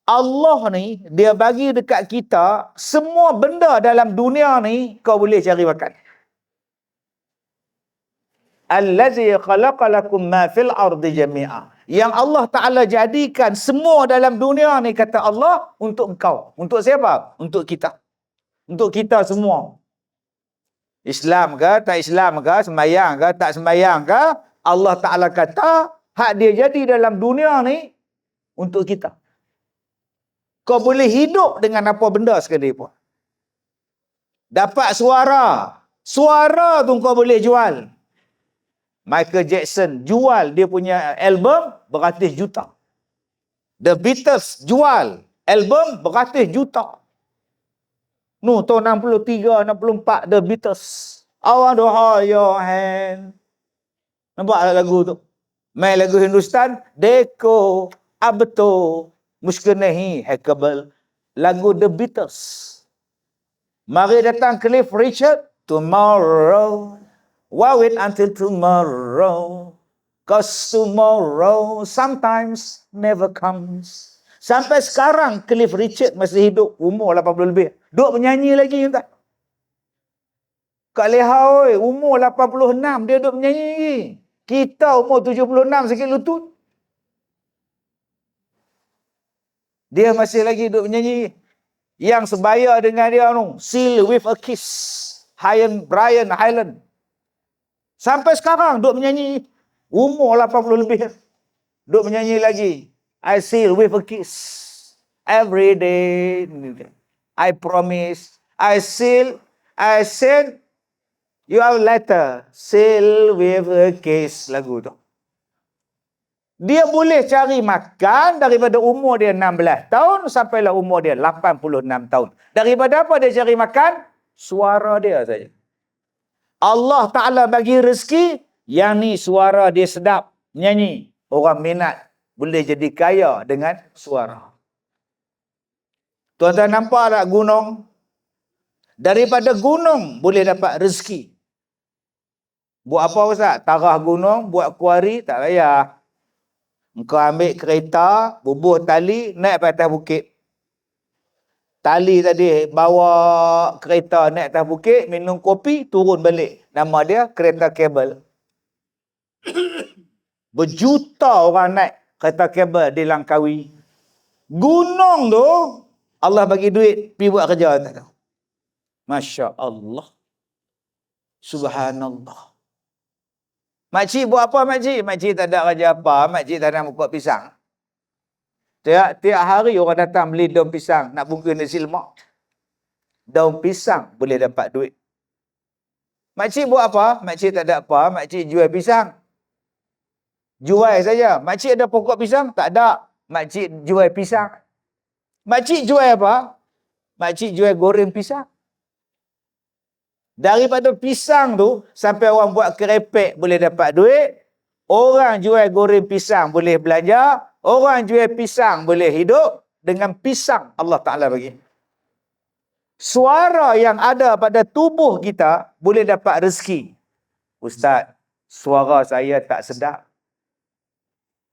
Allah ni, dia bagi dekat kita, semua benda dalam dunia ni, kau boleh cari makan. Allazi khalaqa lakum ma fil ardi jami'a. Yang Allah Ta'ala jadikan semua dalam dunia ni, kata Allah, untuk engkau. Untuk siapa? Untuk kita. Untuk kita semua. Islam ke, tak Islam ke, sembahyang ke, tak sembahyang ke, Allah Ta'ala kata, hak dia jadi dalam dunia ni, untuk kita. Kau boleh hidup dengan apa benda sekali pun. Dapat suara. Suara tu kau boleh jual. Michael Jackson jual dia punya album beratus juta. The Beatles jual album beratus juta. Tahun 63, 64, The Beatles. I want to hold your hand. Nampak tak lagu tu? Main lagu Hindustan. Deko, abto, mushkil nahi hai kabal. Lagu The Beatles. Mari datang Cliff Richard. Tomorrow. Why wait until tomorrow? Cause tomorrow sometimes never comes. Sampai sekarang Cliff Richard masih hidup, umur 80 lebih. Duk menyanyi lagi tak? Kak Leha, oi, umur 86 dia duk menyanyi lagi. Kita umur 76 sikit lutut. Dia masih lagi duk menyanyi. Yang sebaya dengan dia tu, Seal with a Kiss. Brian Highland. Sampai sekarang duk menyanyi. Umur 80 lebih. Duk menyanyi lagi. I seal with a kiss. Every day. I promise. I seal. I send you a letter. Seal with a kiss. Lagu tu. Dia boleh cari makan daripada umur dia 16 tahun sampailah umur dia 86 tahun. Daripada apa dia cari makan? Suara dia saja. Allah Ta'ala bagi rezeki, yang ni suara dia sedap, nyanyi. Orang minat, boleh jadi kaya dengan suara. Tuan-tuan nampak tak gunung? Daripada gunung boleh dapat rezeki. Buat apa Ustaz? Tarah gunung, buat kuari, tak payah. Engkau ambil kereta, bubuh tali, naik ke atas bukit. Tali tadi bawa kereta naik atas bukit, minum kopi, turun balik. Nama dia kereta kabel. Berjuta orang naik kereta kabel di Langkawi. Gunung tu, Allah bagi duit, pergi buat kerja. Masya Allah. Subhanallah. Makcik buat apa makcik? Makcik tak ada kerja apa. Makcik tanam pokok pisang. Tiap hari orang datang beli daun pisang, nak bungkus nasi lemak. Daun pisang boleh dapat duit. Makcik buat apa? Makcik tak ada apa. Makcik jual pisang. Jual saja. Makcik ada pokok pisang? Tak ada. Makcik jual pisang. Makcik jual apa? Makcik jual goreng pisang. Daripada pisang tu, sampai orang buat kerepek boleh dapat duit. Orang jual goreng pisang boleh belanja. Orang jual pisang boleh hidup. Dengan pisang Allah Ta'ala bagi. Suara yang ada pada tubuh kita boleh dapat rezeki. Ustaz, suara saya tak sedap.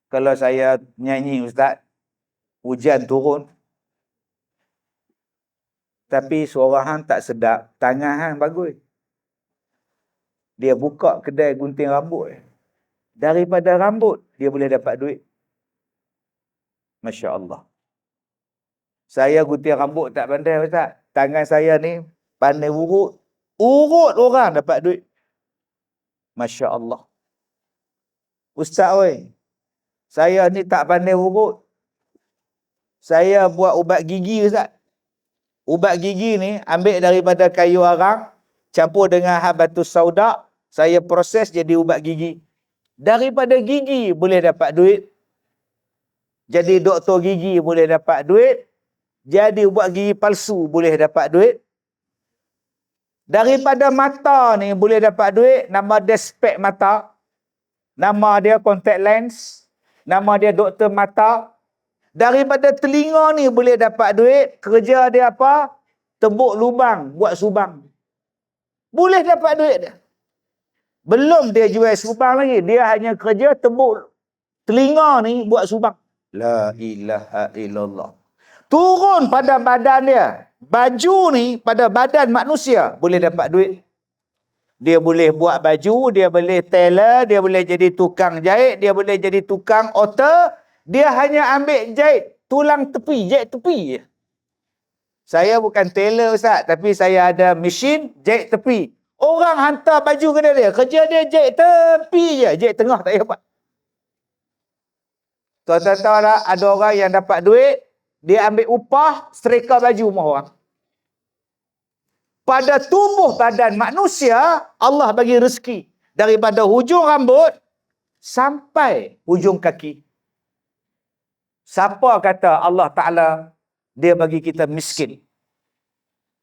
Kalau saya nyanyi Ustaz, hujan turun. Tapi suara hang tak sedap, tangan hang bagus. Dia buka kedai gunting rambut. Daripada rambut, dia boleh dapat duit. Masya Allah. Saya gunting rambut tak pandai Ustaz. Tangan saya ni pandai urut. Urut orang dapat duit. Masya Allah. Ustaz oi, saya ni tak pandai urut. Saya buat ubat gigi Ustaz. Ubat gigi ni ambil daripada kayu arang, campur dengan habatus sauda, saya proses jadi ubat gigi. Daripada gigi boleh dapat duit. Jadi doktor gigi boleh dapat duit. Jadi ubat gigi palsu boleh dapat duit. Daripada mata ni boleh dapat duit. Nama dia spek mata. Nama dia contact lens. Nama dia doktor mata. Daripada telinga ni boleh dapat duit. Kerja dia apa? Tebuk lubang, buat subang. Boleh dapat duit dia. Belum dia jual subang lagi. Dia hanya kerja tebuk telinga ni buat subang. La ilaha illallah. turun pada badan dia. Baju ni pada badan manusia boleh dapat duit. Dia boleh buat baju, dia boleh tailor, dia boleh jadi tukang jahit, dia boleh jadi tukang otter. Dia hanya ambil jahit tulang tepi, jahit tepi je. Saya bukan tailor Ustaz, tapi saya ada mesin jahit tepi. Orang hantar baju kepada dia, kerja dia jahit tepi je, jahit tengah tak payah buat. Tuan-tuan tahu tak, ada orang yang dapat duit, dia ambil upah, setrika baju rumah orang. Pada tubuh badan manusia, Allah bagi rezeki. Daripada hujung rambut sampai hujung kaki. Siapa kata Allah Ta'ala dia bagi kita miskin?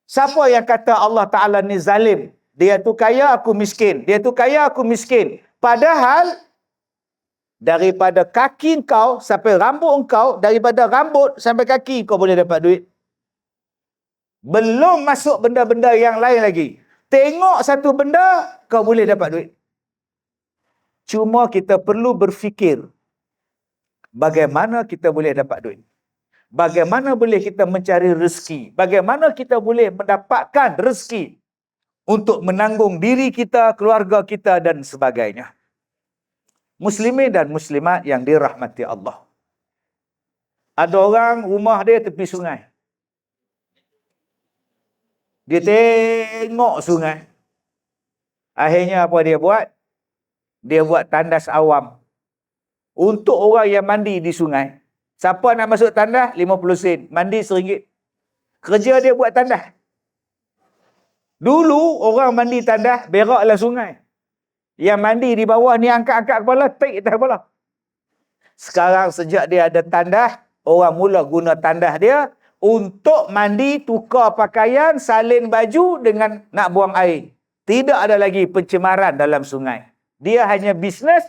Siapa yang kata Allah Ta'ala ni zalim? Dia tu kaya, aku miskin. Dia tu kaya, aku miskin. Padahal, daripada kaki engkau sampai rambut engkau, daripada rambut sampai kaki kau boleh dapat duit. Belum masuk benda-benda yang lain lagi. Tengok satu benda, kau boleh dapat duit. Cuma kita perlu berfikir, bagaimana kita boleh dapat duit? Bagaimana boleh kita mencari rezeki? Bagaimana kita boleh mendapatkan rezeki untuk menanggung diri kita, keluarga kita dan sebagainya. Muslimin dan muslimat yang dirahmati Allah. Ada orang rumah dia tepi sungai. Dia tengok sungai. Akhirnya apa dia buat? Dia buat tandas awam. Untuk orang yang mandi di sungai. Siapa nak masuk tandas? 50 sen. Mandi RM1. Kerja dia buat tandas. Dulu orang mandi tandas, beraklah sungai. Yang mandi di bawah ni angkat-angkat kepala, take atas kepala. Sekarang sejak dia ada tandas, orang mula guna tandas dia untuk mandi, tukar pakaian, salin baju dengan nak buang air. Tidak ada lagi pencemaran dalam sungai. Dia hanya bisnes,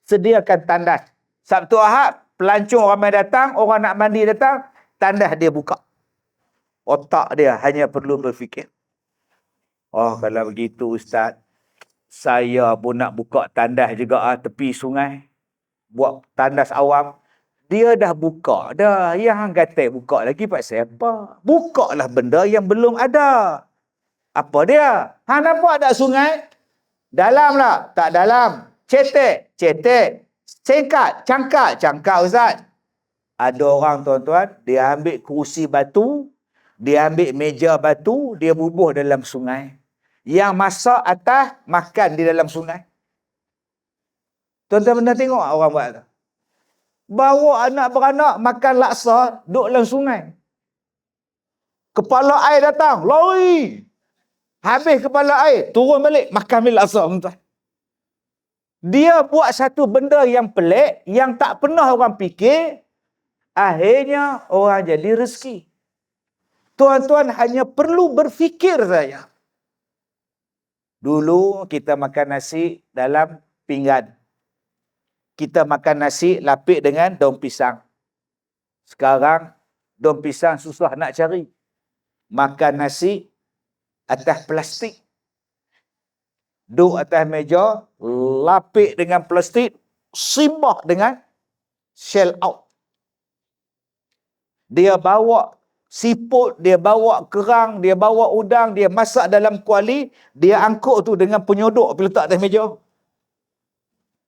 sediakan tandas. Sabtu Ahad, pelancong ramai datang, orang nak mandi datang, tandas dia buka. Otak dia hanya perlu berfikir. Oh, kalau begitu Ustaz, saya pun nak buka tandas juga tepi sungai. Buat tandas awam. Dia dah buka dah. Yang hang kata buka lagi pasal apa? Bukalah benda yang belum ada. Apa dia? Hang nampak tak sungai? Dalam lah? Tak dalam. Cetek? Cetek. Cengkat? Cangkat? Cangkat Ustaz. Ada orang tuan-tuan, dia ambil kerusi batu, dia ambil meja batu, dia bubuh dalam sungai. Yang masak atas, makan di dalam sungai. Tuan-tuan pernah tengok orang buat tu? Bawa anak beranak makan laksa, duduk dalam sungai. Kepala air datang, lari. Habis kepala air, turun balik, makan balik laksa. Dia buat satu benda yang pelik, yang tak pernah orang fikir, akhirnya orang jadi rezeki. Tuan-tuan hanya perlu berfikir saja. Dulu kita makan nasi dalam pinggan. Kita makan nasi lapik dengan daun pisang. Sekarang daun pisang susah nak cari. Makan nasi atas plastik. Duduk atas meja, lapik dengan plastik, simbah dengan shell out. Dia bawa siput, dia bawa kerang, dia bawa udang, dia masak dalam kuali, dia angkut tu dengan penyodok pergi letak atas meja.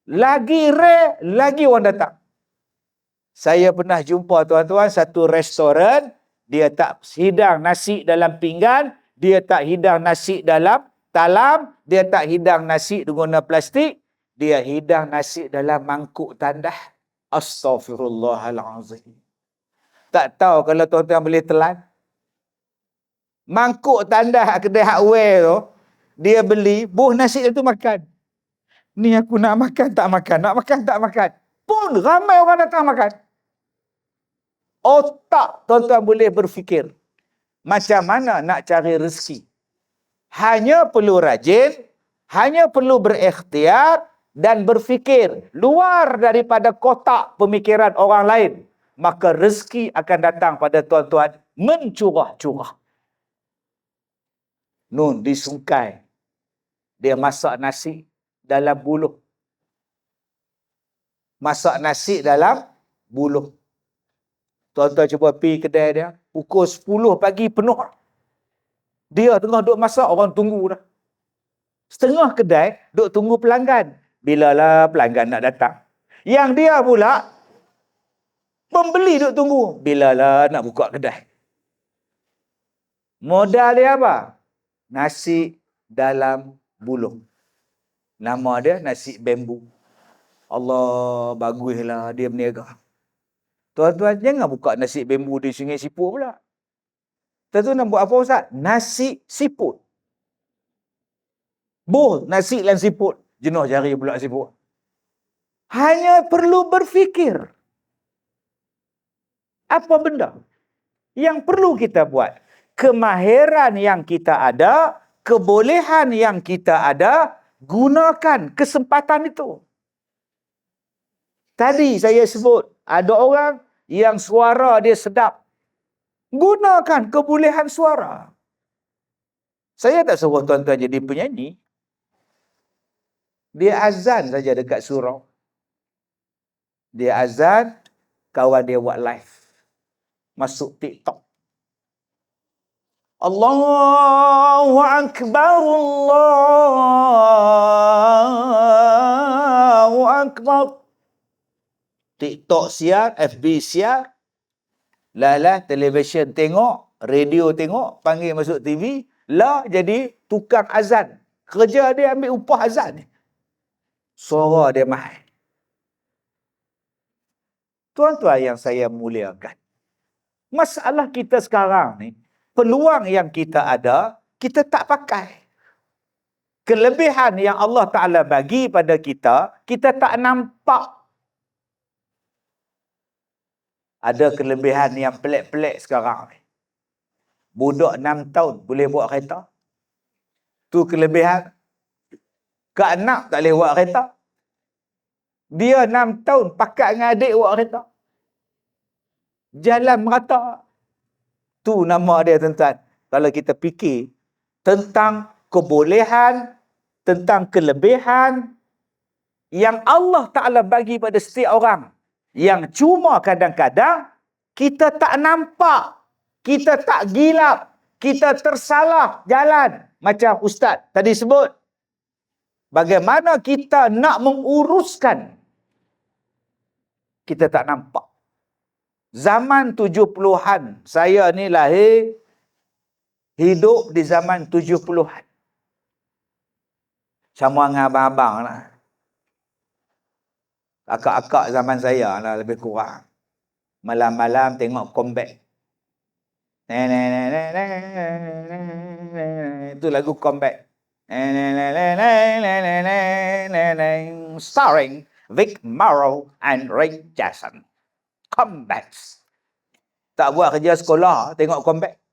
Lagi rare, lagi orang datang. Saya pernah jumpa tuan-tuan satu restoran, dia tak hidang nasi dalam pinggan, dia tak hidang nasi dalam talam, dia tak hidang nasi guna plastik, dia hidang nasi dalam mangkuk tandas. Astaghfirullahalazim. Tak tahu kalau tuan-tuan boleh telan. Mangkuk tandas kedai hardware tu, dia beli, buh nasi tu makan. Ni aku nak makan, tak makan. Nak makan, tak makan. Pun ramai orang datang makan. Otak tuan-tuan boleh berfikir. Macam mana nak cari rezeki. Hanya perlu rajin, hanya perlu berikhtiar dan berfikir luar daripada kotak pemikiran orang lain. Maka rezeki akan datang pada tuan-tuan mencurah-curah. Nun di Sungai, dia masak nasi dalam buluh. Masak nasi dalam buluh. Tuan-tuan cuba pergi kedai dia, pukul 10 pagi penuh. Dia tengah duduk masak, orang tunggu dah. Setengah kedai duduk tunggu pelanggan. Bilalah pelanggan nak datang. Yang dia pula, pembeli duduk tunggu. Bilalah nak buka kedai. Modal dia apa? Nasi dalam bulung. Nama dia nasi bambu. Allah, baguslah dia berniaga. Tuan-tuan, jangan buka nasi bambu di Sungai Siput pula. Tuan-tuan nak buat apa Ustaz? Nasi siput. Nasi dan siput. Jenuh jari pula siput. Hanya perlu berfikir. Apa benda yang perlu kita buat? Kemahiran yang kita ada, kebolehan yang kita ada, gunakan kesempatan itu. Tadi saya sebut, ada orang yang suara dia sedap. Gunakan kebolehan suara. Saya tak suruh tuan-tuan jadi penyanyi. Dia azan saja dekat surau. Dia azan, kawan dia buat live. Masuk TikTok. Allahu Akbar, Allahu Akbar. TikTok siar, FB siar. Lah televisyen tengok, radio tengok, panggil masuk TV. Lah jadi tukang azan. Kerja dia ambil upah azan. Suara dia mahal. Tuan-tuan yang saya muliakan, masalah kita sekarang ni, peluang yang kita ada, kita tak pakai. Kelebihan yang Allah Ta'ala bagi pada kita, kita tak nampak. Ada kelebihan yang pelik-pelik sekarang ni. Budak 6 tahun boleh buat kereta. Tu kelebihan. Kak anak tak boleh buat kereta. Dia 6 tahun pakat dengan adik buat kereta. Jalan merata. Tu nama dia tuan-tuan. Kalau kita fikir tentang kebolehan, tentang kelebihan yang Allah Ta'ala bagi pada setiap orang. Yang cuma kadang-kadang kita tak nampak. Kita tak gilap. Kita tersalah jalan. Macam Ustaz tadi sebut. Bagaimana kita nak menguruskan. Kita tak nampak. Zaman 70-an. Saya ni lahir, hidup di zaman 70-an. Sama dengan abang-abang lah. Akak-akak zaman saya lah lebih kurang. Malam-malam tengok Comeback. Itu lagu Comeback. Starring Vic Morrow and Ray Jackson. Comeback. Tak buat kerja sekolah, tengok Comeback.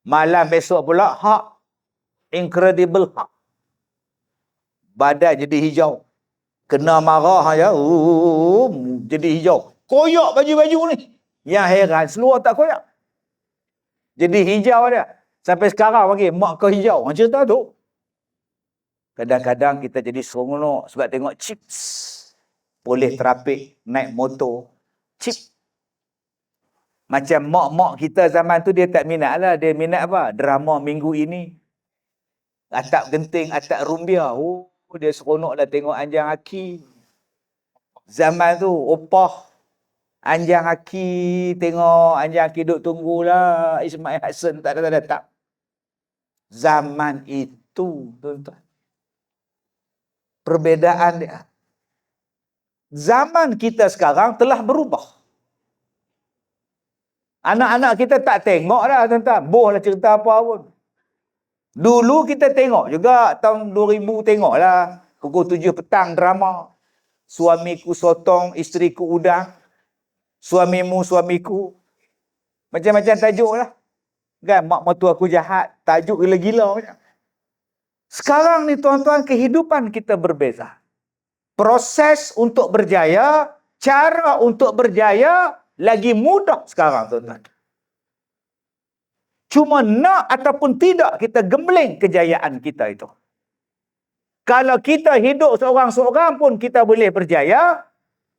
Malam besok pula, Incredible Hulk. Badan jadi hijau. Kena marah aja, jadi hijau. Koyak baju-baju ni. Yang heran, seluar tak koyak. Jadi hijau dia. Sampai sekarang panggil, mak kau hijau. Macam cerita tu. Kadang-kadang kita jadi seronok sebab tengok chips. Boleh terapik, naik motor. Chip. Macam mak-mak kita zaman tu dia tak minat lah. Dia minat apa? Drama minggu ini. Atap genting, atap rumbia. Dia seronok dah tengok Anjang Haki. Zaman tu, opah. Anjang Haki, tengok Anjang Haki duduk tunggulah. Ismail Hassan tak datang-datang. Zaman itu, tuan-tuan. Perbezaan dia. Zaman kita sekarang telah berubah. Anak-anak kita tak tengok dah, tuan-tuan. Boh lah cerita apa pun. Dulu kita tengok juga, tahun 2000 tengok lah. Pukul 7 petang drama. Suamiku sotong, isteriku udang. Suamimu, suamiku. Macam-macam tajuk lah. Kan, mak mertua aku jahat. Tajuk gila-gila macam. Sekarang ni tuan-tuan, kehidupan kita berbeza. Proses untuk berjaya, cara untuk berjaya, lagi mudah sekarang tuan-tuan. Cuma nak ataupun tidak kita gembling kejayaan kita itu. Kalau kita hidup seorang-seorang pun kita boleh berjaya,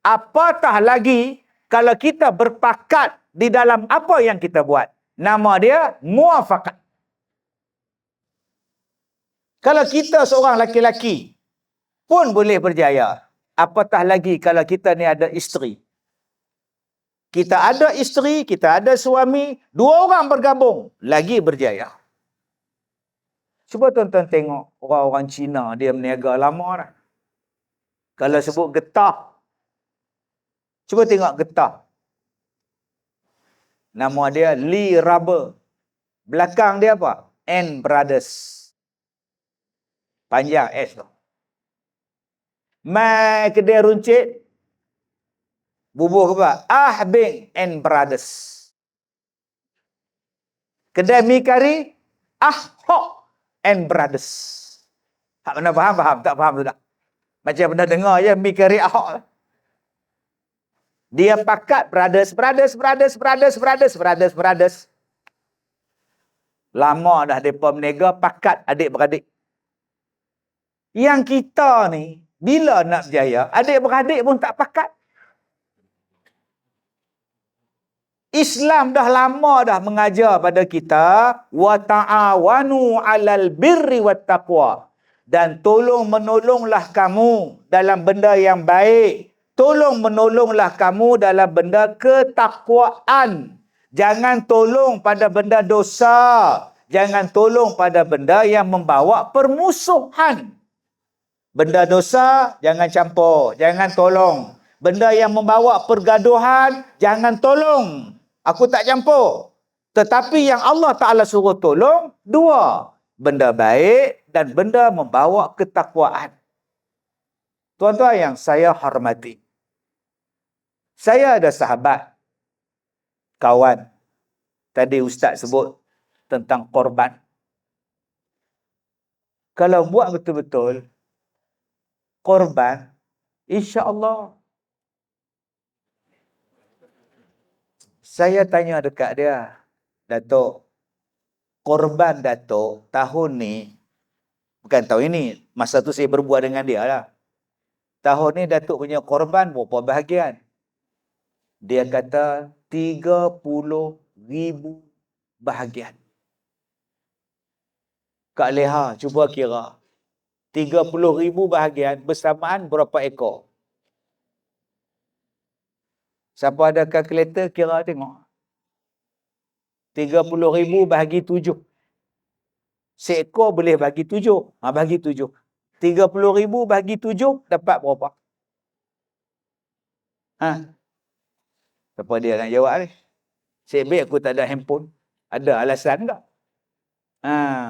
apatah lagi kalau kita berpakat di dalam apa yang kita buat. Nama dia muafakat. Kalau kita seorang laki-laki pun boleh berjaya, apatah lagi kalau kita ni ada isteri. Kita ada isteri, kita ada suami, dua orang bergabung, lagi berjaya. Cuba tuan-tuan tengok orang-orang Cina, dia berniaga lama dah. Kalau sebut getah, cuba tengok getah. Nama dia Lee Rubber. Belakang dia apa? N Brothers. Panjang S tu. Mai kedai runcit, bubuh apa? Bing and Brothers. Kedai mi kari, Hok and Brothers. Hak mana faham? Faham? Tak faham tu tak? Macam pernah dengar je, mi kari Hok. Dia pakat brothers. Lama dah mereka berniaga, pakat adik-beradik. Yang kita ni, bila nak berjaya, adik-beradik pun tak pakat. Islam dah lama dah mengajar pada kita, wa ta'awanu 'alal birri wat taqwa. Dan tolong menolonglah kamu dalam benda yang baik. Tolong menolonglah kamu dalam benda ketakwaan. Jangan tolong pada benda dosa. Jangan tolong pada benda yang membawa permusuhan. Benda dosa, jangan campur, jangan tolong. Benda yang membawa pergaduhan, jangan tolong. Aku tak campur. Tetapi yang Allah Ta'ala suruh tolong, dua. Benda baik dan benda membawa ketakwaan. Tuan-tuan yang saya hormati. Saya ada sahabat, kawan. Tadi Ustaz sebut tentang korban. Kalau buat betul-betul, korban, insya-Allah. Saya tanya dekat dia, Datuk, korban Datuk tahun ni, bukan tahun ini, masa tu saya berbual dengan dia lah. Tahun ni Datuk punya korban berapa bahagian? Dia kata 30,000 bahagian. Kak Leha, cuba kira. 30,000 bahagian bersamaan berapa ekor? Siapa ada kalkulator, kira tengok. 30,000 bahagi 7. Seekor boleh bagi 7. Bagi 7. 30,000 bahagi 7 dapat berapa? Siapa dia nak jawab ni? Sebab aku tak ada handphone. Ada alasan tak?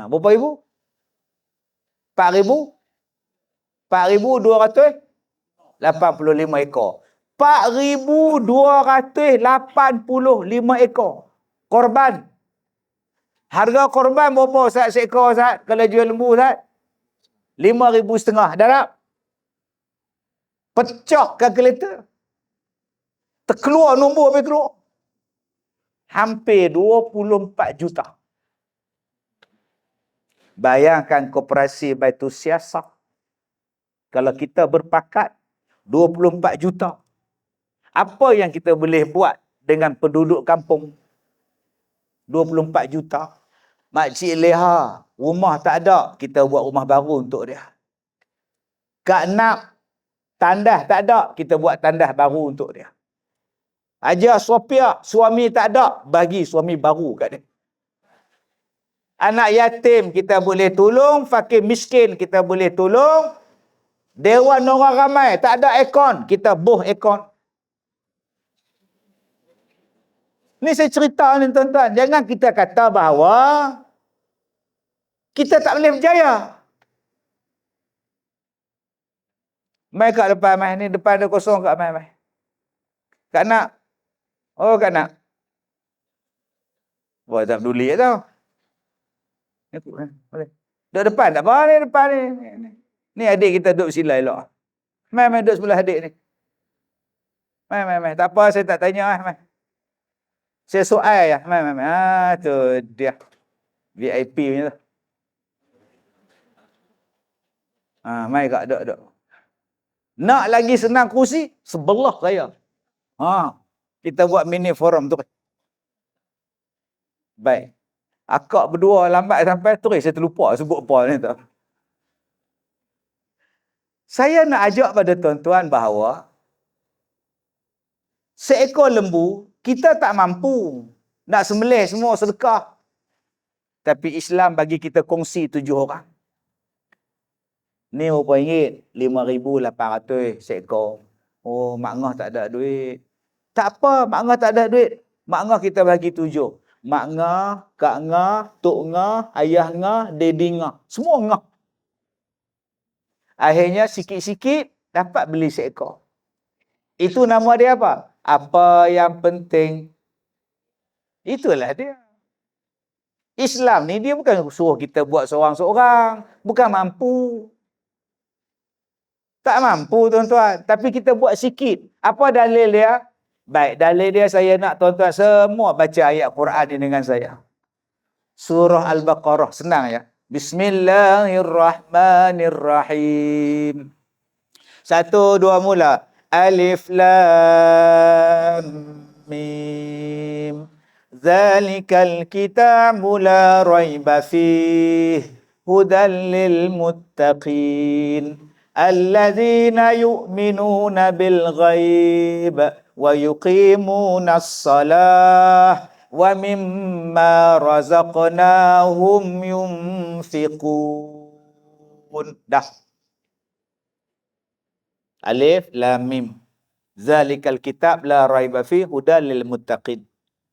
Berapa ribu? 4,000? 4,285 ekor. 4,285 ekor. Korban. Harga korban berapa Ustaz seekor Ustaz? Kalau jual lembu Ustaz? 5,500. Dah tak? Pecah kalkulator. Terkeluar nombor habis keluar. Hampir 24 juta. Bayangkan koperasi Baitul Siasah. Kalau kita berpakat 24 juta. Apa yang kita boleh buat dengan penduduk kampung? 24 juta. Makcik Leha, rumah tak ada, kita buat rumah baru untuk dia. Kak Nak, tandas tak ada, kita buat tandas baru untuk dia. Haji Sophia, suami tak ada, bagi suami baru kat dia. Anak yatim kita boleh tolong, fakir miskin kita boleh tolong. Dewan orang ramai, tak ada akaun, kita buh akaun. Ni saya cerita ni tuan-tuan, jangan kita kata bahawa kita tak boleh berjaya. Mai kat depan mai, ni depan ada kosong kat mai. Kak Nak. Oh Kak Nak. Wah tak peduli tau. Boleh. Duduk depan tak apa ni, depan ni. Ni adik kita duduk silai elok. Mai duduk sebelah adik ni. Mai. Tak apa, saya tak tanya mai. Saya soal ya. Mai. Tu dia. VIP punya tu. Mai kak duduk. Nak lagi senang kerusi? Sebelah saya. Kita buat mini forum tu. Baik. Akak berdua lambat sampai terus saya terlupa sebut apa ni tu. Saya nak ajak pada tuan-tuan bahawa seekor lembu kita tak mampu nak sembelih semua sedekah. Tapi Islam bagi kita kongsi 7 orang. Ni berapa ringgit? 5,800 seekor. Oh, mak ngah tak ada duit. Tak apa, mak ngah tak ada duit. Mak ngah kita bagi 7. Mak ngah, kak ngah, tok ngah, ayah ngah, dedi ngah. Semua ngah. Akhirnya sikit-sikit dapat beli seekor. Itu nama dia apa? Apa yang penting. Itulah dia. Islam ni dia bukan suruh kita buat seorang-seorang. Bukan mampu. Tak mampu tuan-tuan. Tapi kita buat sikit. Apa dalil dia? Baik, dalil dia saya nak tuan-tuan semua baca ayat Quran ni dengan saya. Surah Al-Baqarah. Senang ya. Bismillahirrahmanirrahim. 1, 2 mula. Alif Lam Mim. Zalikal kitabu la raiba fih. Hudan lil muttaqin. Alladzina yu'minuna bil ghaib wa yuqimuna as-salah wa mimma razaqnahum yunfiqun. Dah. Alif Lam Mim. Zalikal kitab la raiba fi hudal lil muttaqin.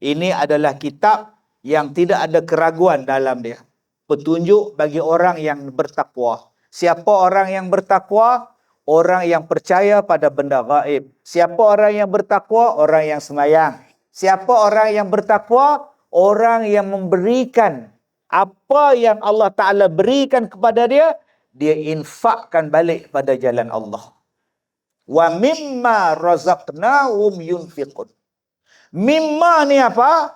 Ini adalah kitab yang tidak ada keraguan dalam dia. Petunjuk bagi orang yang bertakwa. Siapa orang yang bertakwa? Orang yang percaya pada benda gaib. Siapa orang yang bertakwa? Orang yang semayang. Siapa orang yang bertakwa? Orang yang memberikan apa yang Allah Ta'ala berikan kepada dia, dia infakkan balik pada jalan Allah. Wa mimma razaqnahum yunfiqun. Mimma ni apa?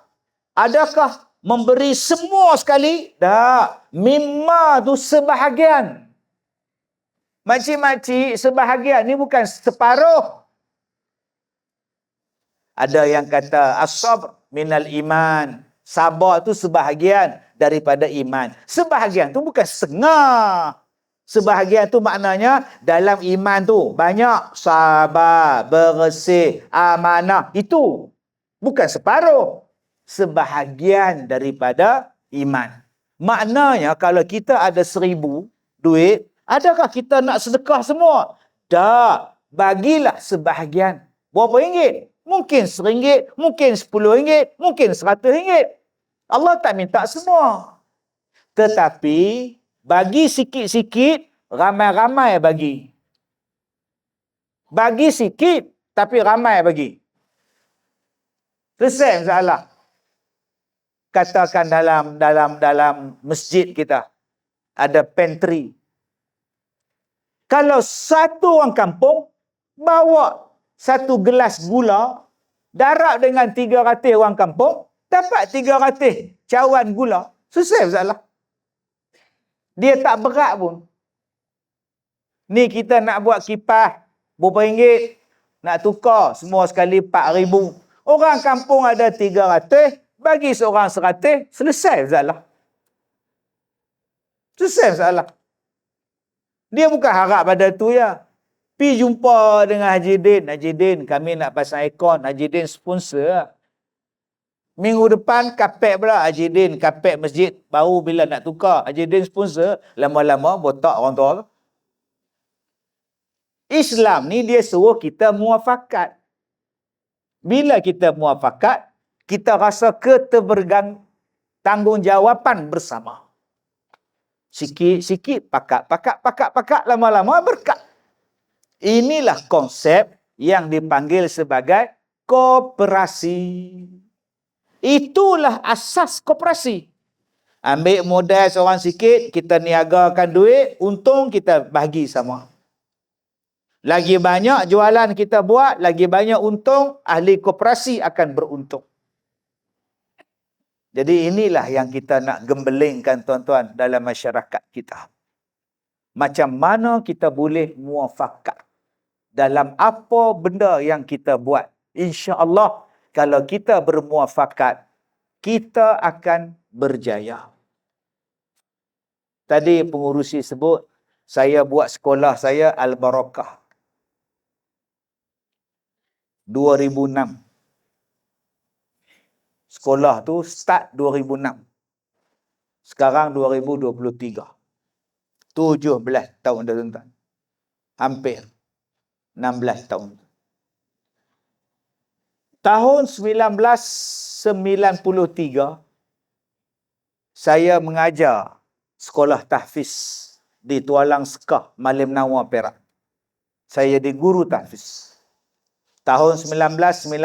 Adakah memberi semua sekali? Tak. Mimma tu sebahagian. Makcik-makcik, sebahagian ni bukan separuh. Ada yang kata as-sabr minal iman. Sabar tu sebahagian daripada iman. Sebahagian tu bukan setengah. Sebahagian tu maknanya dalam iman tu banyak sabar, bersih, amanah. Itu bukan separuh. Sebahagian daripada iman. Maknanya kalau kita ada 1,000 duit, adakah kita nak sedekah semua? Tak. Bagilah sebahagian. Berapa ringgit? Mungkin RM1, mungkin RM10, mungkin RM100. Allah tak minta semua. Tetapi bagi sikit-sikit, ramai-ramai bagi. Bagi sikit, tapi ramai bagi. Selesai masalah. Katakan dalam masjid kita ada pantry. Kalau satu orang kampung bawa 1 gelas gula, darab dengan 300 orang kampung, dapat 300 cawan gula. Selesai masalah. Dia tak berat pun. Ni kita nak buat kipas, berapa ringgit? Nak tukar, semua sekali 4,000. Orang kampung ada 300, bagi seorang 100, selesai masalah. Selesai masalah. Dia bukan harap pada tu ya. Pi jumpa dengan Haji Din. Haji Din, kami nak pasang aircon. Haji Din sponsor. Minggu depan kapek pula Haji Din. Kapek masjid. Baru bila nak tukar. Haji Din sponsor. Lama-lama botak orang tua. Islam ni dia suruh kita muafakat. Bila kita muafakat, kita rasa tanggungjawatan bersama. Sikit-sikit, pakat, lama-lama berkat. Inilah konsep yang dipanggil sebagai koperasi. Itulah asas koperasi. Ambil modal seorang sikit, kita niagakan duit, untung kita bagi sama. Lagi banyak jualan kita buat, lagi banyak untung, ahli koperasi akan beruntung. Jadi inilah yang kita nak gembelingkan tuan-tuan dalam masyarakat kita. Macam mana kita boleh muafakat dalam apa benda yang kita buat. InsyaAllah kalau kita bermuafakat, kita akan berjaya. Tadi pengurusi sebut, saya buat sekolah saya Al-Barakah. 2006. Sekolah tu start 2006. Sekarang 2023. 17 tahun dah tuan-tuan. Hampir 16 tahun. Tahun 1993, saya mengajar sekolah tahfiz di Tualang Sekah, Malim Nawar, Perak. Saya jadi guru tahfiz. Tahun 1994,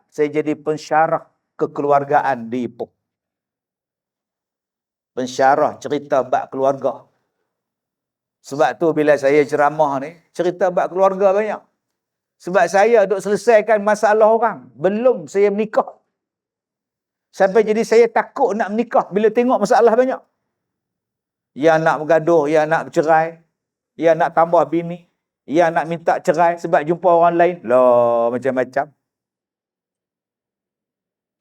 saya jadi pensyarah kekeluargaan di Ipoh. Pensyarah cerita bab keluarga. Sebab tu bila saya ceramah ni, cerita bab keluarga banyak. Sebab saya duk selesaikan masalah orang. Belum saya menikah. Sampai jadi saya takut nak menikah bila tengok masalah banyak. Ya nak bergaduh, ya nak bercerai, ya nak tambah bini, ya nak minta cerai sebab jumpa orang lain. Lah, macam-macam.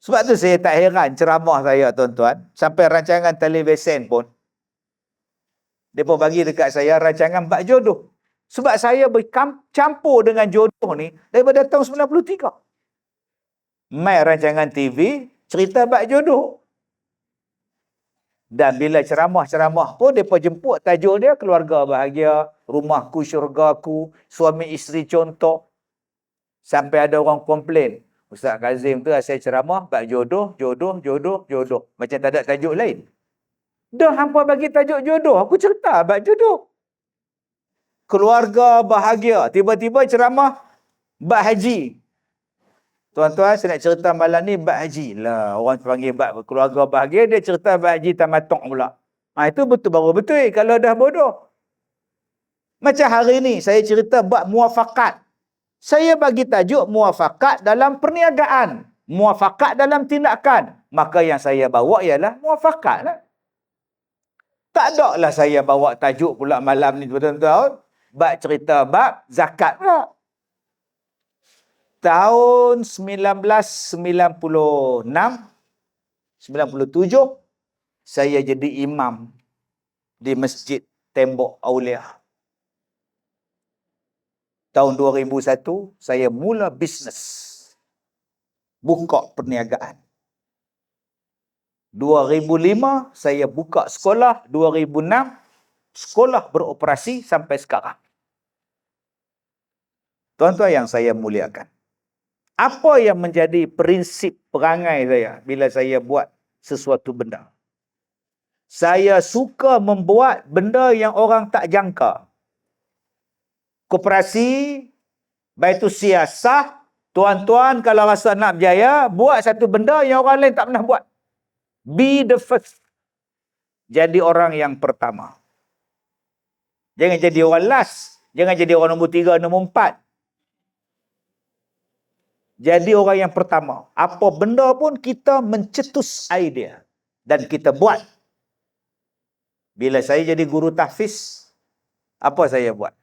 Sebab tu saya tak heran ceramah saya, tuan-tuan, sampai rancangan televisen pun, mereka bagi dekat saya rancangan bab jodoh. Sebab saya bercampur dengan jodoh ni daripada tahun 93. Mai rancangan TV, cerita bab jodoh. Dan bila ceramah-ceramah pun, mereka jemput tajuk dia keluarga bahagia, rumahku syurgaku, suami isteri contoh. Sampai ada orang komplain, Ustaz Kazim tu saya ceramah bab jodoh, jodoh, jodoh, jodoh. Macam tak ada tajuk lain. Dah hampa bagi tajuk jodoh, aku cerita bab jodoh. Keluarga bahagia, tiba-tiba ceramah bab haji. Tuan-tuan, saya nak cerita malam ni bab haji. Lah, orang panggil bab keluarga bahagia, dia cerita bab haji tamattu' pula. Itu betul baru betul kalau dah bodoh. Macam hari ni saya cerita bab muafakat. Saya bagi tajuk muafakat dalam perniagaan, muafakat dalam tindakan. Maka yang saya bawa ialah muafakat lah. Tak ada lah saya bawa tajuk pula malam ni, tuan-tuan, bab cerita bab zakat pula. Tahun 1996, 97, saya jadi imam di Masjid Tembok Aulia. Tahun 2001, saya mula bisnes. Buka perniagaan. 2005, saya buka sekolah. 2006, sekolah beroperasi sampai sekarang. Tuan-tuan yang saya muliakan, apa yang menjadi prinsip perangai saya bila saya buat sesuatu benda? Saya suka membuat benda yang orang tak jangka. Koperasi, baitu siasah, tuan-tuan kalau rasa nak berjaya, buat satu benda yang orang lain tak pernah buat. Be the first. Jadi orang yang pertama. Jangan jadi orang last. Jangan jadi orang nombor 3, nombor 4. Jadi orang yang pertama. Apa benda pun kita mencetus idea. Dan kita buat. Bila saya jadi guru tahfiz, apa saya buat?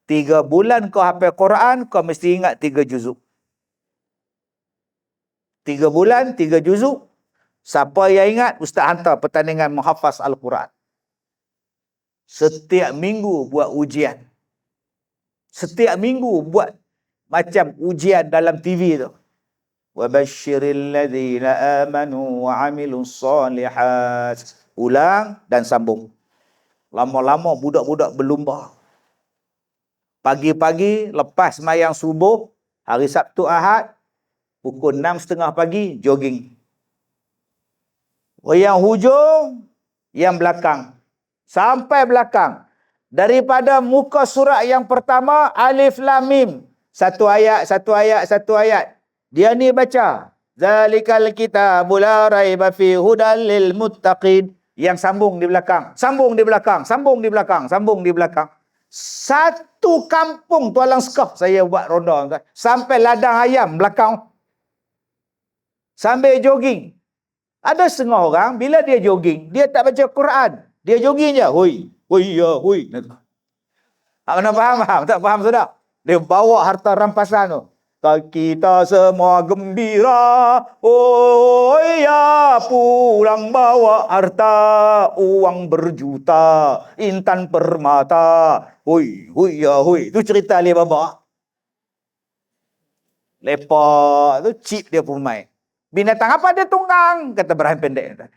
3 bulan kau hafal Quran, kau mesti ingat 3 juzuk. 3 bulan, 3 juzuk. Siapa yang ingat, Ustaz hantar pertandingan menghafaz Al-Quran. Setiap minggu buat ujian. Setiap minggu buat macam ujian dalam TV tu. Wabashiril ladzina amanu wa amilus solihat. Ulang dan sambung. Lama-lama budak-budak berlumba. Pagi-pagi lepas sembahyang subuh, hari Sabtu Ahad, pukul 6.30 pagi, jogging. Yang hujung, yang belakang. Sampai belakang. Daripada muka surat yang pertama, Alif Lam Mim. Satu ayat, satu ayat, satu ayat. Dia ni baca. Zalikal kitabul la raiba fi hudal lil muttaqin. Yang sambung di belakang. Sambung di belakang. Sambung di belakang. Sambung di belakang. Satu kampung Tualang Sekah saya buat ronda. Sampai ladang ayam belakang. Sambil jogging. Ada setengah orang, bila dia jogging, dia tak baca Quran. Dia jogging je. Hui, hui, ya, hui. Tak pernah faham? Tak faham sudah? Dia bawa harta rampasan tu. Kita semua gembira, oh ya pulang bawa harta, uang berjuta, intan permata, hui hui ya hui. Itu cerita Alibaba. Lepak tu chip dia pun main. Binatang apa dia tunggang? Kata Ibrahim pendek.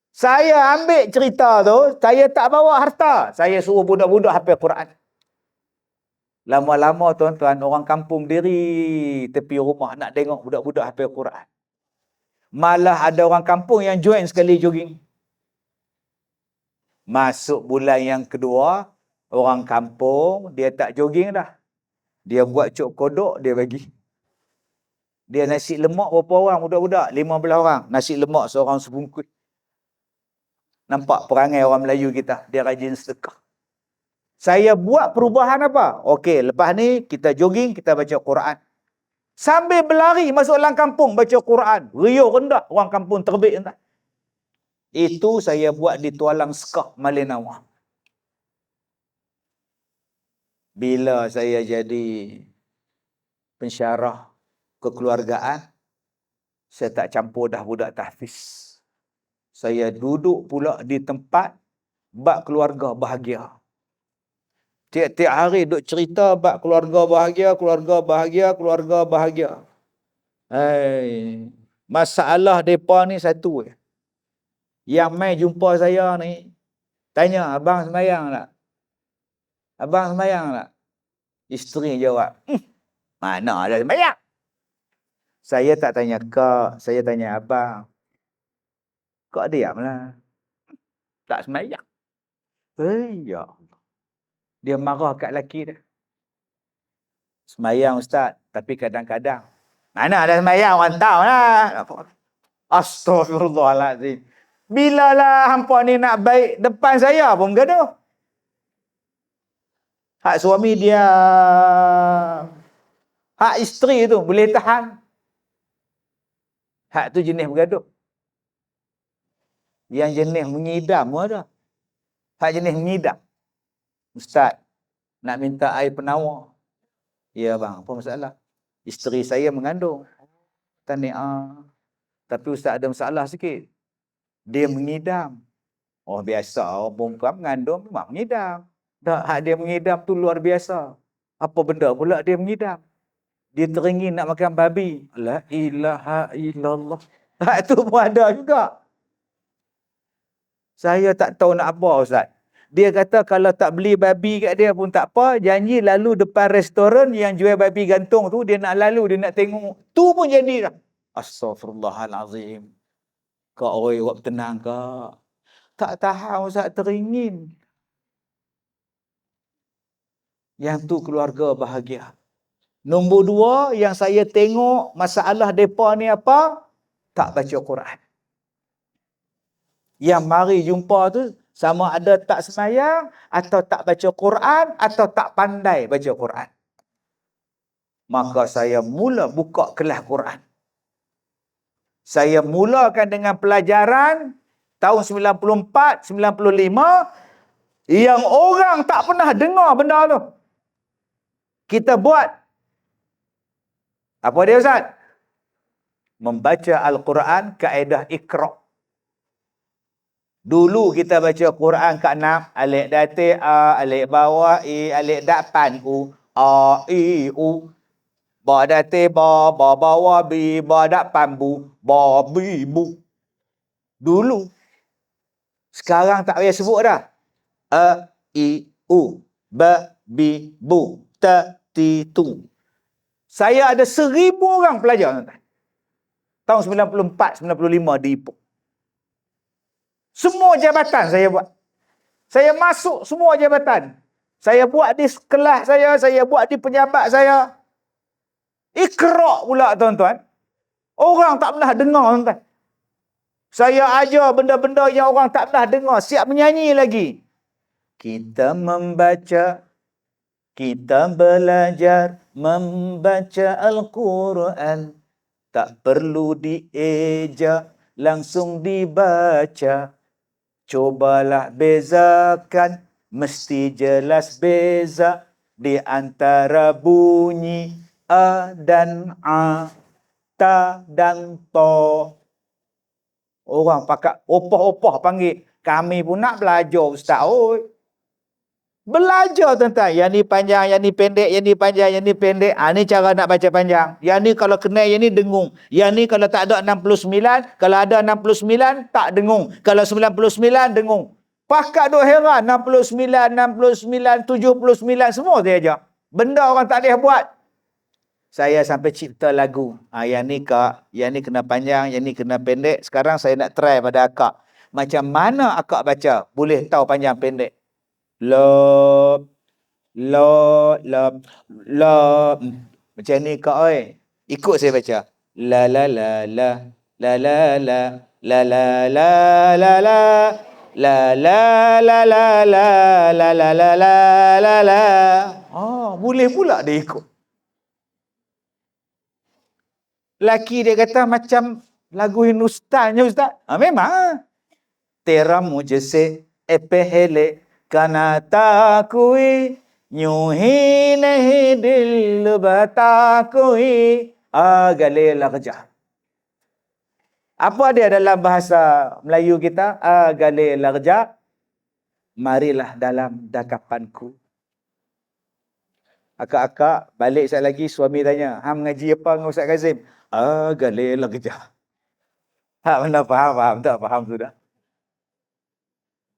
Saya ambil cerita tu, saya tak bawa harta. Saya suruh budak-budak hafal Quran. Lama-lama tuan-tuan, orang kampung diri tepi rumah nak tengok budak-budak hafal Quran. Malah ada orang kampung yang join sekali jogging. Masuk bulan yang kedua, orang kampung dia tak jogging dah. Dia buat cuk kodok, dia bagi. Dia nasi lemak berapa orang budak-budak? 15 orang. Nasi lemak seorang sebungkus. Nampak perangai orang Melayu kita. Dia rajin sedekah. Saya buat perubahan apa? Okey, lepas ni kita jogging, kita baca Quran. Sambil berlari masuk dalam kampung baca Quran. Riuh rendah, orang kampung terbit rendah. Itu saya buat di Tualang Sekah, Malinawa. Bila saya jadi pensyarah kekeluargaan, saya tak campur dah budak tahfiz. Saya duduk pula di tempat bab keluarga bahagia. Tiap-tiap hari duk cerita bab keluarga bahagia, keluarga bahagia, keluarga bahagia. Hai, masalah depa ni satu je. Yang mai jumpa saya ni tanya, abang sembahyang tak? Abang sembahyang tak? Isteri jawab, mana ada sembahyang? Saya tak tanya kak, saya tanya abang. Kak diamlah. Tak sembahyang. Ya. Dia marah kat lelaki dia. Sembahyang ustaz, tapi kadang-kadang. Mana ada sembahyang, orang tahu lah. Astaghfirullahaladzim. Bilalah hampa ni nak baik depan saya pun gaduh. Hak suami dia, hak isteri tu boleh tahan. Hak tu jenis bergaduh. Yang jenis mengidam pun ada. Hak jenis mengidam. Ustaz, nak minta air penawar. Ya bang, apa masalah? Isteri saya mengandung. Tahniah. Tapi ustaz ada masalah sikit. Dia mengidam. Oh biasa, orang perempuan mengandung memang mengidam. Dah, hak dia mengidam tu luar biasa. Apa benda pula dia mengidam? Dia teringin nak makan babi. La ilaha illallah. Hak tu pun ada juga. Saya tak tahu nak apa ustaz. Dia kata kalau tak beli babi kat dia pun tak apa, janji lalu depan restoran yang jual babi gantung tu, dia nak lalu, dia nak tengok. Tu pun jadi dah. Astaghfirullahalazim. Kak oi, awak tenang kak. Tak tahan ustaz, teringin. Yang tu keluarga bahagia. Nombor 2, yang saya tengok masalah mereka ni apa? Tak baca Quran. Yang mari jumpa tu sama ada tak sembahyang, atau tak baca Quran, atau tak pandai baca Quran. Maka saya mula buka kelas Quran. Saya mulakan dengan pelajaran tahun 94, 95 yang orang tak pernah dengar benda tu. Kita buat. Apa dia Ustaz? Membaca Al-Quran kaedah Iqra'. Dulu kita baca Quran kat 6, alif datik a, alif bawah i, alif dapan u, a i u. Ba datik ba, ba bawah bi, ba dapan bu, ba bi bu. Dulu. Sekarang tak payah sebut dah. A i u, ba bi bu, ta ti tu. Saya ada 1000 orang pelajar tahun 94, 95 di Ipoh. Semua jabatan saya buat. Saya masuk semua jabatan. Saya buat di kelas saya buat di pejabat saya. Iqra' pula tuan-tuan. Orang tak pernah dengar tuan-tuan. Saya ajar benda-benda yang orang tak pernah dengar. Siap menyanyi lagi. Kita membaca, kita belajar membaca Al-Quran. Tak perlu dieja, langsung dibaca. Cobalah bezakan, mesti jelas beza di antara bunyi dan a, ta dan to. Orang pakai opah-opah panggil. Kami pun nak belajar ustaz. Belajar tentang yang ni panjang, yang ni pendek, yang ni panjang, yang ni pendek. Ni cara nak baca panjang. Yang ni kalau kena yang ni dengung. Yang ni kalau tak ada 69, kalau ada 69 tak dengung. Kalau 99 dengung. Pakak duk heran 69, 69, 79 semua dia ajar. Benda orang tak boleh buat. Saya sampai cipta lagu. Yang ni kak, yang ni kena panjang, yang ni kena pendek. Sekarang saya nak try pada akak. Macam mana akak baca? Boleh tahu panjang pendek. Lo, lo. Macam ni kak oi. Ikut saya baca. La la la la, la la la, la la la la la, la la la la la, la la la la la. Boleh pula dia ikut. Laki dia kata macam lagu Hindustannya ustaz. Memang. Tera mujhse pehle kanata koi यूं ही नहीं दिल बता कोई गले लग जा. Apa dia dalam bahasa Melayu kita? Gale larja. Marilah dalam dakapanku. Akak-akak balik sekali lagi suami tanya, hang mengaji apa dengan Ustaz Kazim? Gale larja. Mana faham tak? Faham sudah.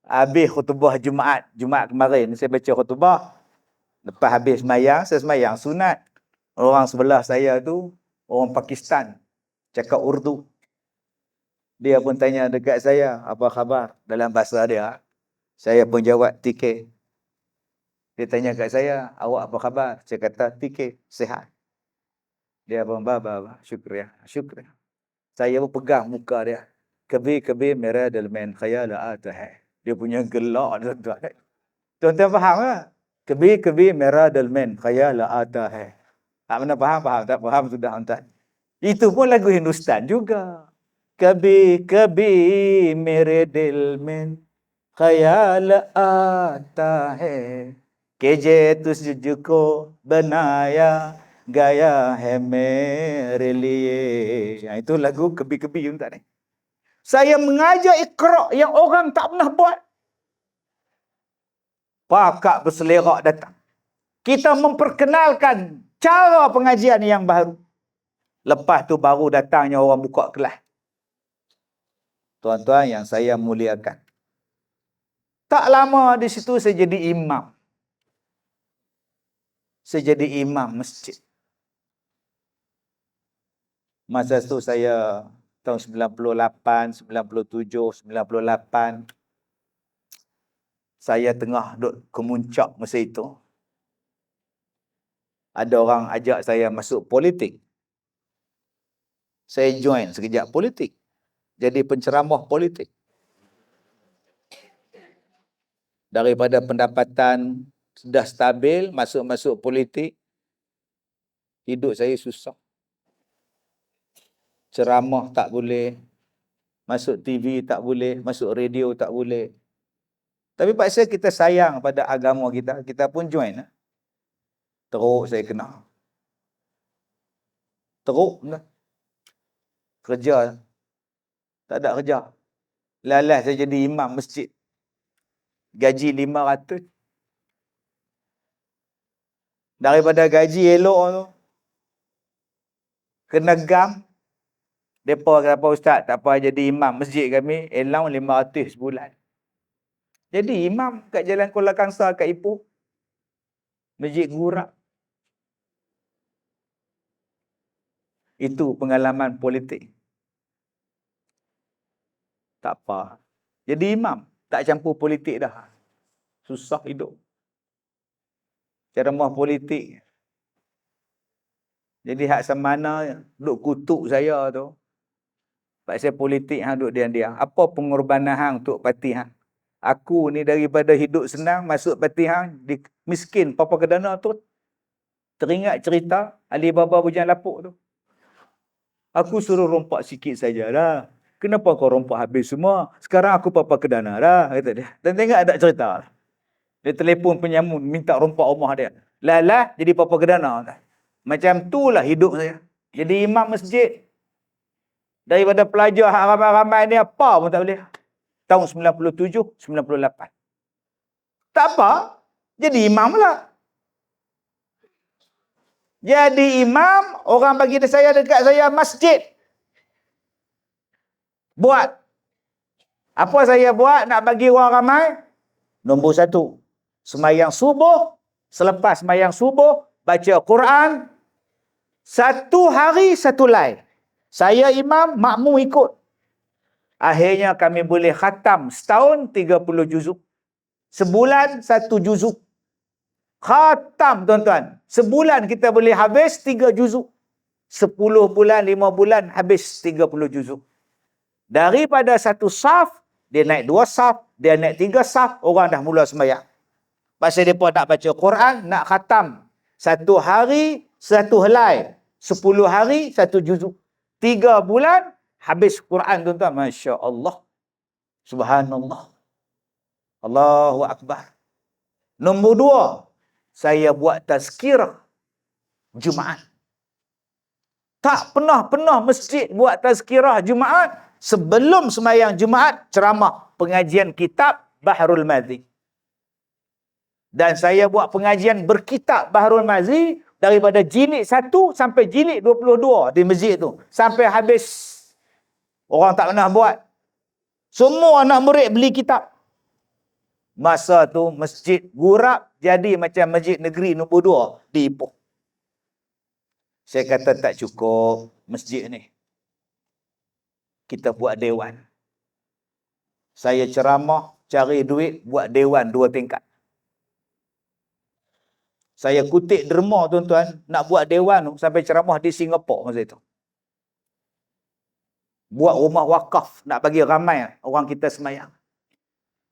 Habis khutbah Jumaat kemarin saya baca khutbah. Lepas habis semayang, saya semayang sunat. Orang sebelah saya tu orang Pakistan, cakap Urdu. Dia pun tanya dekat saya, apa khabar dalam bahasa dia. Saya pun jawab TK. Dia tanya kat saya, awak apa khabar? Saya kata TK, sihat. Dia pun baba, syukriah. Saya pun pegang muka dia. Kabi mera dalman khayal aata hai. Dia punya gelak tuan-tuan. Tuan-tuan faham tak? Kabi mera dalman khayal aata hai. Mana faham? Tak faham sudah tuan. Itu pun lagu Hindustan juga. Kabi mere dil mein khayal aata hai ke je tujhko banaya gaya hai mere liye. Itu lagu Kabi tuan ni. Saya mengajar Iqra yang orang tak pernah buat. Pakak berselerak datang. Kita memperkenalkan cara pengajian yang baru. Lepas tu baru datangnya orang buka kelas. Tuan-tuan yang saya muliakan. Tak lama di situ saya jadi imam. Saya jadi imam masjid. Masa itu saya tahun 98, 97, 98. Saya tengah duduk kemuncak masa itu. Ada orang ajak saya masuk politik. Saya join sekejap politik. Jadi penceramah politik. Daripada pendapatan sudah stabil, masuk politik, hidup saya susah. Ceramah tak boleh, masuk TV tak boleh, masuk radio tak boleh. Tapi paksa kita sayang pada agama kita, kita pun join. Teruk saya kena. Teruk. Kerja. Tak ada kerja. Lalas saya jadi imam masjid. Gaji 500. Daripada gaji elok tu, kena gam. Depa kata, ustaz, tak apa jadi imam masjid kami, allowance 500 sebulan. Jadi imam kat Jalan Kuala Kangsar kat Ipoh. Masjid Gurak. Itu pengalaman politik. Tak apa. Jadi imam, tak campur politik dah. Susah hidup. Ceramah politik. Jadi hak semana duk kutuk saya tu. Pasal politik hang duk diam-diam. Apa pengorbanan hang untuk parti hang? Aku ni daripada hidup senang masuk parti hang miskin papa kedana tu. Teringat cerita Alibaba Bujang Lapuk tu. Aku suruh rompak sikit sajalah. Kenapa kau rompak habis semua? Sekarang aku papa kedana dah, kata dia. Dan tengok ada cerita. Dia telefon penyamun minta rompak rumah dia. Lalah jadi papa kedana. Macam itulah hidup saya. Jadi imam masjid. Daripada pelajar ramai-ramai ni apa pun tak boleh. Tahun 97, 98. Tak apa. Jadi imam lah. Jadi imam, orang bagi saya dekat saya masjid. Buat. Apa saya buat nak bagi orang ramai? Nombor 1. Semayang subuh. Selepas semayang subuh, baca Quran. 1 hari 1 live. Saya imam, makmum ikut. Akhirnya kami boleh khatam setahun 30 juzuk. Sebulan 1 juzuk. Khatam tuan-tuan. Sebulan kita boleh habis 3 juzuk. 10 bulan, 5 bulan habis 30 juzuk. Daripada 1 saf, dia naik 2 saf, dia naik 3 saf, orang dah mula sembahyang. Pasal mereka nak baca Quran, nak khatam. 1 hari 1 helai. 10 hari 1 juzuk. 3 bulan habis Quran tuan-tuan. Masya Allah. Subhanallah. Allahu Akbar. Nombor 2, saya buat tazkirah Jumaat. Tak pernah masjid buat tazkirah Jumaat. Sebelum sembahyang Jumaat, ceramah pengajian kitab Bahrul Mazi. Dan saya buat pengajian berkitab Bahrul Mazi daripada jilid 1 sampai jilid 22 di masjid tu. Sampai habis. Orang tak pernah buat. Semua anak murid beli kitab. Masa tu masjid Gurab jadi macam masjid negeri nombor 2 di Ipoh. Saya kata tak cukup masjid ni. Kita buat dewan. Saya ceramah, cari duit, buat dewan 2 tingkat. Saya kutip derma tuan-tuan, nak buat dewan tu sampai ceramah di Singapura masa itu. Buat rumah wakaf, nak bagi ramai orang kita semayang.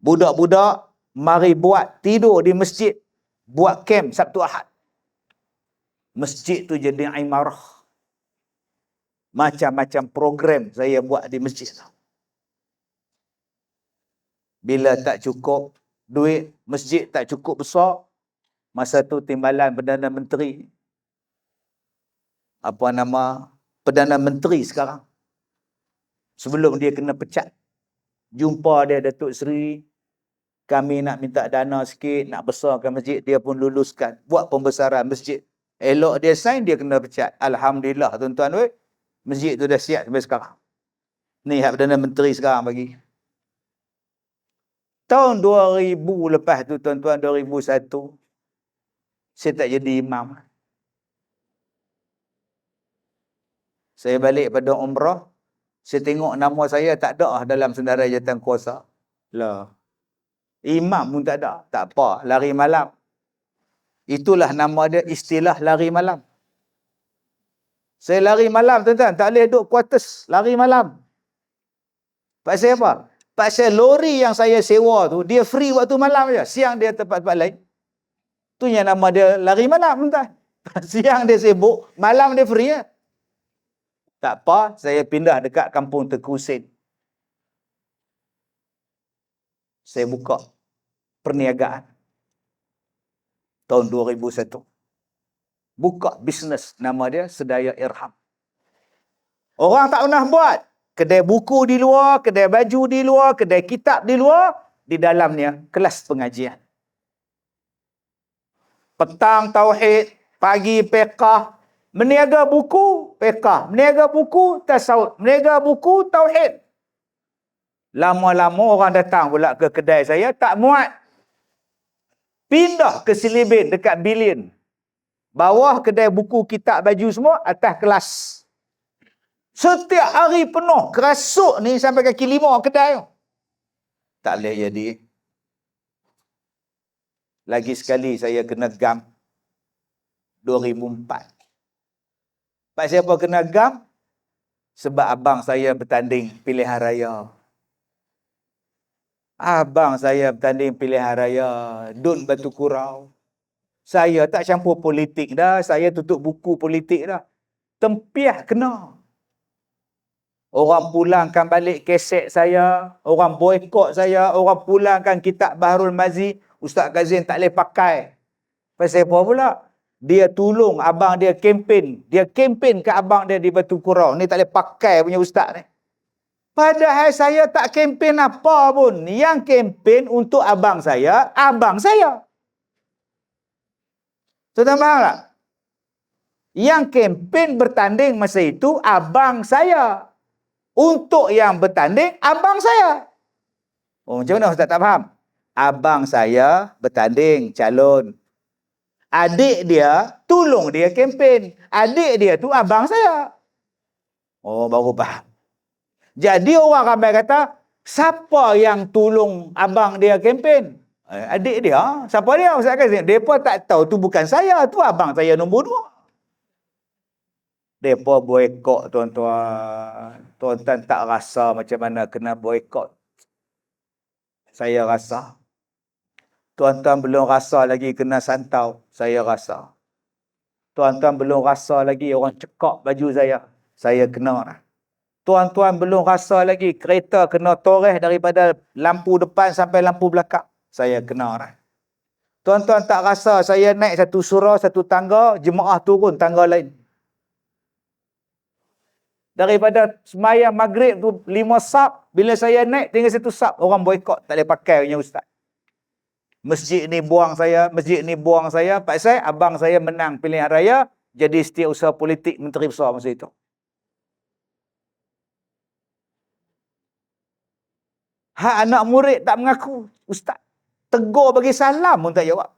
Budak-budak, mari buat tidur di masjid. Buat camp Sabtu Ahad. Masjid tu jadi imarah. Macam-macam program saya buat di masjid tu. Bila tak cukup duit, masjid tak cukup besar, masa tu timbalan Perdana Menteri, Perdana Menteri sekarang, sebelum dia kena pecat, jumpa dia Datuk Seri, kami nak minta dana sikit, nak besarkan masjid, dia pun luluskan, buat pembesaran masjid. Elok dia sign, dia kena pecat. Alhamdulillah tuan-tuan, masjid tu dah siap sampai sekarang. Ni hak Perdana Menteri sekarang bagi. Tahun 2000 lepas tu tuan-tuan, 2001, saya tak jadi imam. Saya balik pada umrah, saya tengok nama saya tak ada dalam senarai jawatan kuasa. Lah. Imam pun tak ada. Tak apa, lari malam. Itulah nama dia, istilah lari malam. Saya lari malam tuan-tuan, tak boleh duduk quarters, lari malam. Pasal apa? Pasal lori yang saya sewa tu, dia free waktu malam je. Siang dia tempat-tempat lain. Tu yang nama dia lari malam tuan. Siang dia sibuk, malam dia free ya. Tak apa, saya pindah dekat kampung Tengku Hussein. Saya buka perniagaan. Tahun 2001. Buka bisnes, nama dia Sedaya Irham. Orang tak pernah buat. Kedai buku di luar, kedai baju di luar, kedai kitab di luar, di dalamnya kelas pengajian. Petang tauhid, pagi fiqh, meniaga buku fiqh, meniaga buku tasawuf, meniaga buku tauhid. Lama-lama orang datang pula ke kedai saya, tak muat. Pindah ke Silibin dekat Billion. Bawah kedai buku, kitab, baju semua, atas kelas. Setiap hari penuh, kerasuk ni sampai kaki 5 kedai. Tak boleh jadi. Lagi sekali saya kena gam 2004. Pak siapa kena gam? Sebab abang saya bertanding pilihan raya. Abang saya bertanding pilihan raya Dun Batu Kurau. Saya tak campur politik dah. Saya tutup buku politik dah. Tempiah kena. Orang pulangkan balik keset saya. Orang boykot saya. Orang pulangkan kitab Bahrul Mazi. Ustaz Kazim tak boleh pakai. Pasal apa pula? Dia tolong abang dia kempen. Dia kempen ke abang dia di Batu Kurau. Ni tak boleh pakai punya ustaz ni. Padahal saya tak kempen apa pun. Yang kempen untuk abang saya. Tuan-tuan faham tak? Yang kempen bertanding masa itu abang saya. Untuk yang bertanding abang saya. Oh, macam mana ustaz tak faham? Abang saya bertanding calon. Adik dia tolong dia kempen. Adik dia tu abang saya. Oh, baru faham. Jadi orang ramai kata, siapa yang tolong abang dia kempen? Adik dia. Siapa dia? Ustaz kata, mereka tak tahu tu bukan saya. Tu abang saya nombor 2. Mereka boykot, tuan-tuan. Tuan-tuan tak rasa macam mana kena boykot. Saya rasa. Tuan-tuan belum rasa lagi kena santau. Saya rasa. Tuan-tuan belum rasa lagi orang cekak baju saya. Saya kena. Tuan-tuan belum rasa lagi kereta kena toreh daripada lampu depan sampai lampu belakang. Saya kena. Tuan-tuan tak rasa saya naik satu surau, satu tangga, jemaah turun tangga lain. Daripada semayang maghrib tu 5 sab, bila saya naik tinggal 1 sab, orang boykot, tak boleh pakai punya ustaz. Masjid ni buang saya, pasal abang saya menang pilihan raya, jadi setiausaha politik menteri besar masa itu. Hak anak murid tak mengaku, ustaz. Tegur bagi salam pun tak jawab.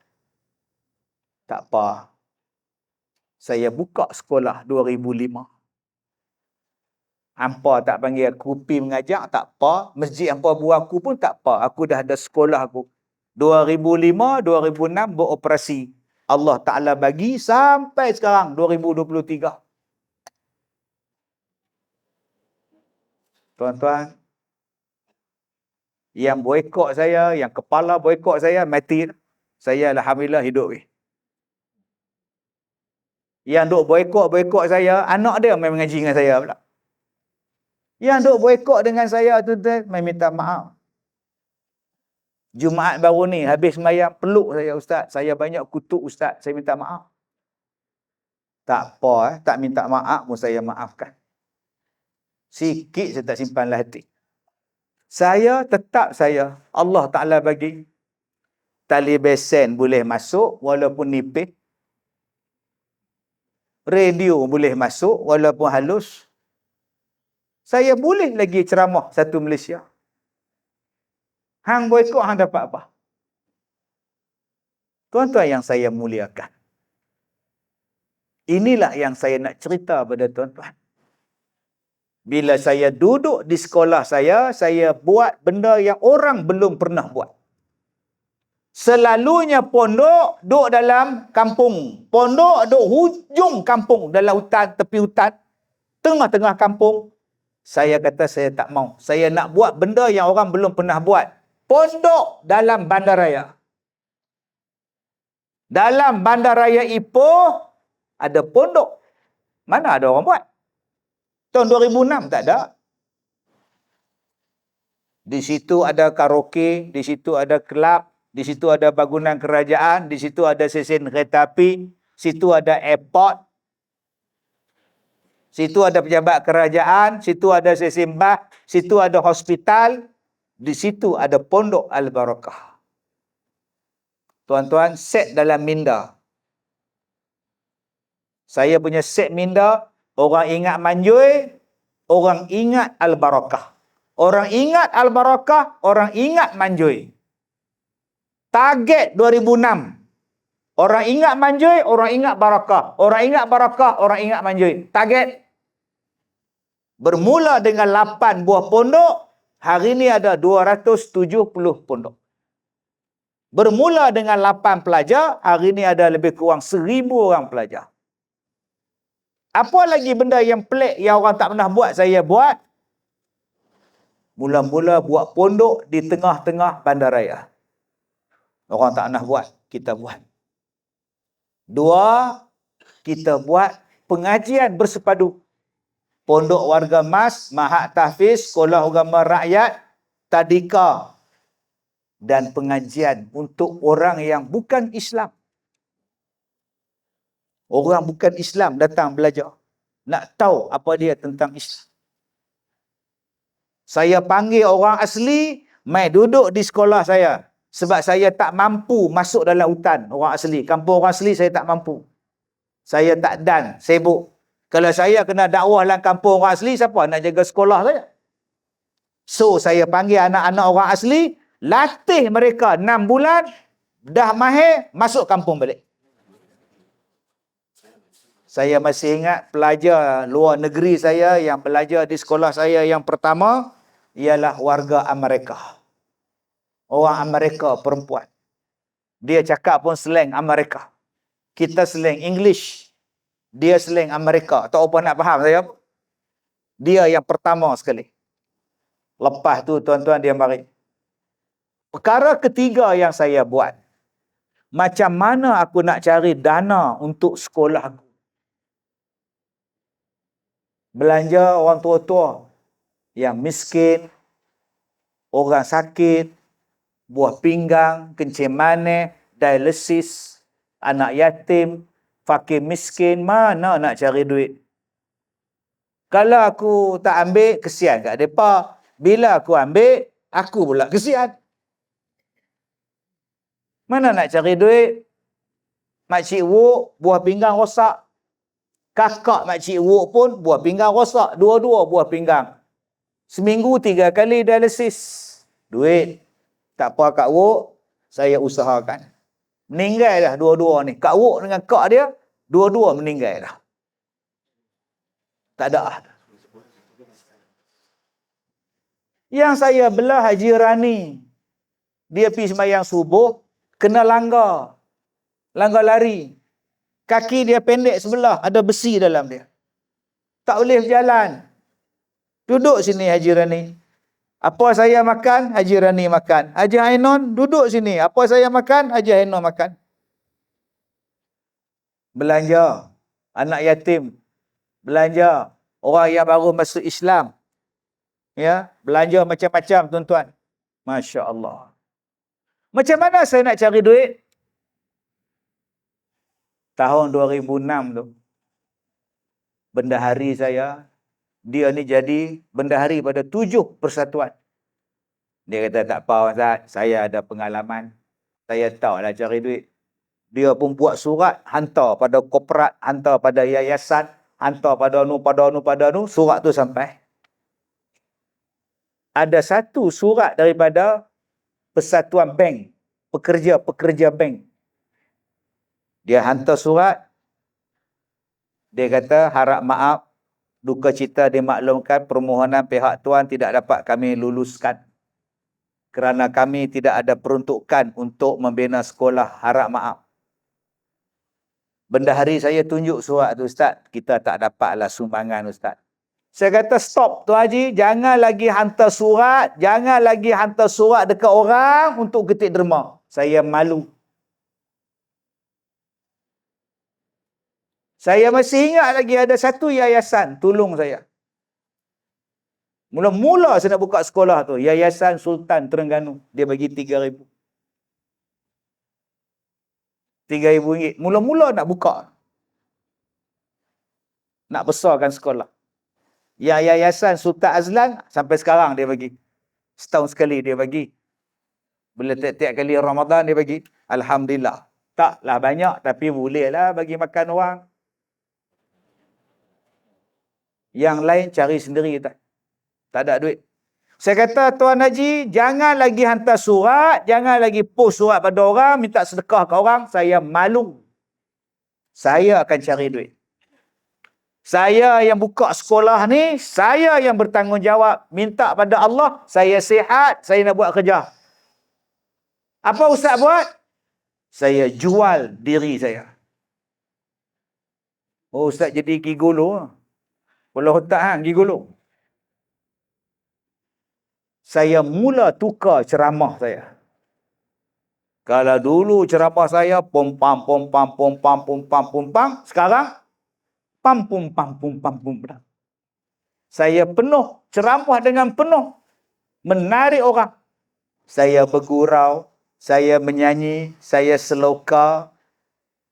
Tak apa. Saya buka sekolah 2005. Hampa tak panggil aku pergi mengajar, tak apa. Masjid hampa buang aku pun tak apa. Aku dah ada sekolah aku. 2005, 2006 beroperasi. Allah Ta'ala bagi sampai sekarang 2023. Tuan-tuan, yang boykot saya, yang kepala boykot saya, mati. Saya alhamdulillah hidup. Yang duk boykot saya, anak dia main mengaji dengan saya pula. Yang duk boykot dengan saya tu, main minta maaf. Jumaat baru ni, habis sembahyang, peluk saya ustaz. Saya banyak kutuk ustaz, saya minta maaf. Tak apa, tak minta maaf pun saya maafkan. Sikit saya tak simpanlah hati. Saya tetap Allah Ta'ala bagi tali besen boleh masuk walaupun nipis. Radio boleh masuk walaupun halus. Saya boleh lagi ceramah satu Malaysia. Hang boykot, hang dapat apa? Tuan-tuan yang saya muliakan. Inilah yang saya nak cerita pada tuan-tuan. Bila saya duduk di sekolah saya buat benda yang orang belum pernah buat. Selalunya pondok duduk dalam kampung. Pondok duduk hujung kampung, dalam hutan, tepi hutan, tengah-tengah kampung. Saya kata saya tak mau. Saya nak buat benda yang orang belum pernah buat. Pondok dalam bandaraya. Dalam bandaraya Ipoh ada pondok. Mana ada orang buat? Tahun 2006 tak ada. Di situ ada karaoke, di situ ada kelab, di situ ada bangunan kerajaan, di situ ada stesen kereta api, situ ada airport, situ ada pejabat kerajaan, situ ada stesen bas, situ ada hospital, di situ ada pondok Al-Barakah. Tuan-tuan, set dalam minda. Saya punya set minda, orang ingat Manjui, orang ingat Al-Barakah. Orang ingat Al-Barakah, orang ingat Manjui. Target 2006. Orang ingat Manjui, orang ingat Barakah. Orang ingat Barakah, orang ingat Manjui. Target. Bermula dengan 8 buah pondok, hari ini ada 270 pondok. Bermula dengan 8 pelajar, hari ini ada lebih kurang 1,000 orang pelajar. Apa lagi benda yang pelik yang orang tak pernah buat, saya buat. Mula-mula buat pondok di tengah-tengah bandaraya. Orang tak pernah buat, kita buat. 2, kita buat pengajian bersepadu. Pondok Warga Mas, Mahat Tahfiz, Sekolah Agama Rakyat, Tadika. Dan pengajian untuk orang yang bukan Islam. Orang bukan Islam datang belajar. Nak tahu apa dia tentang Islam. Saya panggil orang asli, mai duduk di sekolah saya. Sebab saya tak mampu masuk dalam hutan orang asli. Kampung orang asli saya tak mampu. Saya tak dan, sibuk. Kalau saya kena dakwah dalam kampung orang asli, siapa nak jaga sekolah saya? So, saya panggil anak-anak orang asli, latih mereka 6 bulan, dah mahir, masuk kampung balik. Saya masih ingat pelajar luar negeri saya yang belajar di sekolah saya yang pertama, ialah warga Amerika. Orang Amerika perempuan. Dia cakap pun slang Amerika. Kita slang English. Dia slang Amerika. Tak apa nak faham saya. Dia yang pertama sekali. Lepas tu tuan-tuan dia mari. Perkara ketiga yang saya buat. Macam mana aku nak cari dana untuk sekolah aku. Belanja orang tua-tua yang miskin, orang sakit, buah pinggang, kencing manis, dialisis, anak yatim, fakir miskin, mana nak cari duit? Kalau aku tak ambil, kesian kat mereka. Bila aku ambil, aku pula kesian. Mana nak cari duit? Makcik Wuk, buah pinggang rosak. Kakak Makcik Wuk pun, buah pinggang rosak. Dua-dua buah pinggang. Seminggu 3 kali dialisis. Duit. Tak apa Kak Wuk, saya usahakan. Meninggal dah dua-dua ni. Kak Wuk dengan kak dia, dua-dua meninggal dah. Tak ada. Yang saya belah Haji Rani. Dia pergi sembahyang subuh, kena langgar. Langgar lari. Kaki dia pendek sebelah, ada besi dalam dia. Tak boleh berjalan. Duduk sini Haji Rani. Apa saya makan, Haji Rani makan. Haji Ainon duduk sini. Apa saya makan, Haji Ainon makan. Belanja anak yatim. Belanja orang yang baru masuk Islam. Ya, belanja macam-macam tuan-tuan. Masya Allah. Macam mana saya nak cari duit? Tahun 2006 tu, bendahari saya, dia ni jadi bendahari pada 7 persatuan. Dia kata, tak apa Ustaz, saya ada pengalaman. Saya tahu lah cari duit. Dia pun buat surat, hantar pada korporat, hantar pada yayasan, hantar pada nu, surat tu sampai. Ada satu surat daripada persatuan bank, pekerja bank. Dia hantar surat, dia kata, harap maaf, duka cita dimaklumkan, permohonan pihak tuan tidak dapat kami luluskan. Kerana kami tidak ada peruntukan untuk membina sekolah, harap maaf. Bendahari saya tunjuk surat tu, Ustaz, kita tak dapatlah sumbangan Ustaz. Saya kata, stop Tuan Haji, jangan lagi hantar surat, jangan lagi hantar surat dekat orang untuk ketik derma. Saya malu. Saya masih ingat lagi ada satu yayasan tolong saya. Mula-mula saya nak buka sekolah tu, Yayasan Sultan Terengganu. Dia bagi RM3,000. RM3,000. Mula-mula nak buka. Nak besarkan sekolah. Yang Yayasan Sultan Azlan, sampai sekarang dia bagi. Setahun sekali dia bagi. Bila tiap-tiap kali Ramadan dia bagi. Alhamdulillah. Taklah banyak, tapi bolehlah bagi makan orang. Yang lain cari sendiri, tak ada duit. Saya kata, Tuan Haji, jangan lagi hantar surat, jangan lagi post surat pada orang, minta sedekah ke orang, saya malu. Saya akan cari duit. Saya yang buka sekolah ni, saya yang bertanggungjawab. Minta pada Allah, saya sihat, saya nak buat kerja. Apa Ustaz buat? Saya jual diri saya. Oh, Ustaz jadi gigolo. Kalau otak hang gigolo. Saya mula tukar ceramah saya. Kalau dulu ceramah saya pom pam. Sekarang pam pum. Saya penuh ceramah dengan penuh menarik orang. Saya bergurau, saya menyanyi, saya seloka,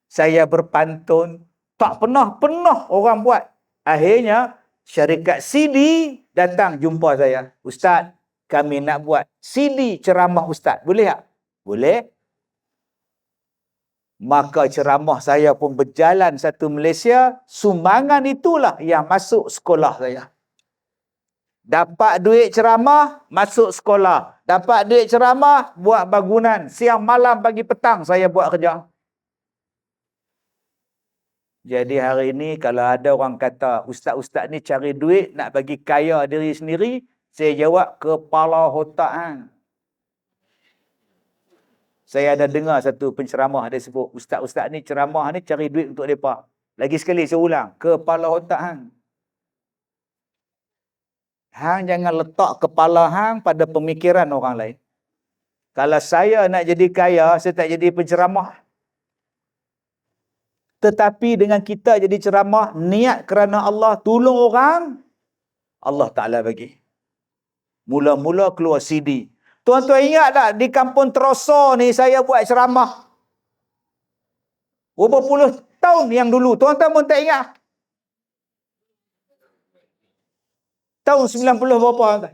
saya berpantun, Tak pernah orang buat. Akhirnya syarikat CD datang jumpa saya. Ustaz, kami nak buat CD ceramah Ustaz. Boleh tak? Boleh. Maka ceramah saya pun berjalan satu Malaysia. Sumbangan itulah yang masuk sekolah saya. Dapat duit ceramah, masuk sekolah. Dapat duit ceramah, buat bangunan. Siang, malam, pagi, petang saya buat kerja. Jadi hari ini kalau ada orang kata, ustaz-ustaz ni cari duit, nak bagi kaya diri sendiri, saya jawab, kepala otak hang. Saya ada dengar satu penceramah, dia sebut, ustaz-ustaz ni ceramah ni cari duit untuk mereka. Lagi sekali saya ulang, kepala otak hang. Hang jangan letak kepala hang pada pemikiran orang lain. Kalau saya nak jadi kaya, saya tak jadi penceramah. Tetapi dengan kita jadi ceramah, niat kerana Allah, tolong orang, Allah Ta'ala bagi. Mula-mula keluar CD. Tuan-tuan ingat tak, di kampung Terosa ni saya buat ceramah. Berapa puluh tahun yang dulu, tuan-tuan pun tak ingat. Tahun 90 berapa.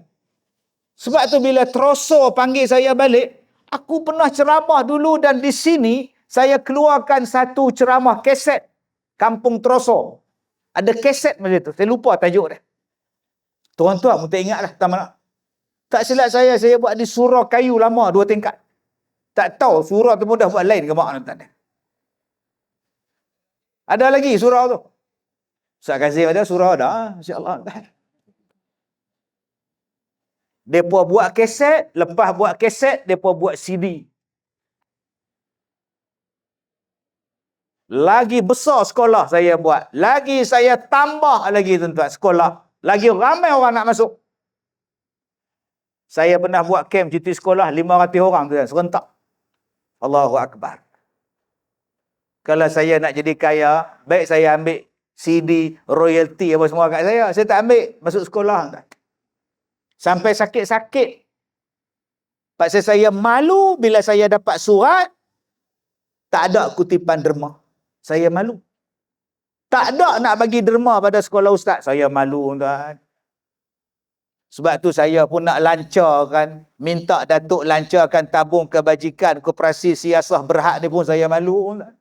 Sebab tu bila Terosa panggil saya balik, aku pernah ceramah dulu dan di sini saya keluarkan satu ceramah kaset Kampung Terosa. Ada kaset macam tu. Saya lupa tajuk dia. Tuan-tuan pun tak ingat lah. Tak silap saya buat di surau kayu lama 2 tingkat. Tak tahu surau tu pun dah buat lain ke mak tak ada. Ada lagi surau tu. Ustaz Kazim ada surau dah. InsyaAllah. Mereka buat kaset, lepas buat kaset, mereka buat CD. Lagi besar sekolah saya buat. Lagi saya tambah lagi tuan-tuan sekolah. Lagi ramai orang nak masuk. Saya pernah buat camp cuti sekolah 500 orang tuan, serentak. Allahu Akbar. Kalau saya nak jadi kaya, baik saya ambil CD, royalty apa semua kat saya. Saya tak ambil masuk sekolah tuan. Sampai sakit-sakit. Pasal saya malu bila saya dapat surat, tak ada kutipan derma. Saya malu. Tak ada nak bagi derma pada sekolah ustaz. Saya malu tuan. Sebab tu saya pun nak lancarkan, minta Datuk lancarkan tabung kebajikan koperasi siasah berhad ni pun saya malu tuan.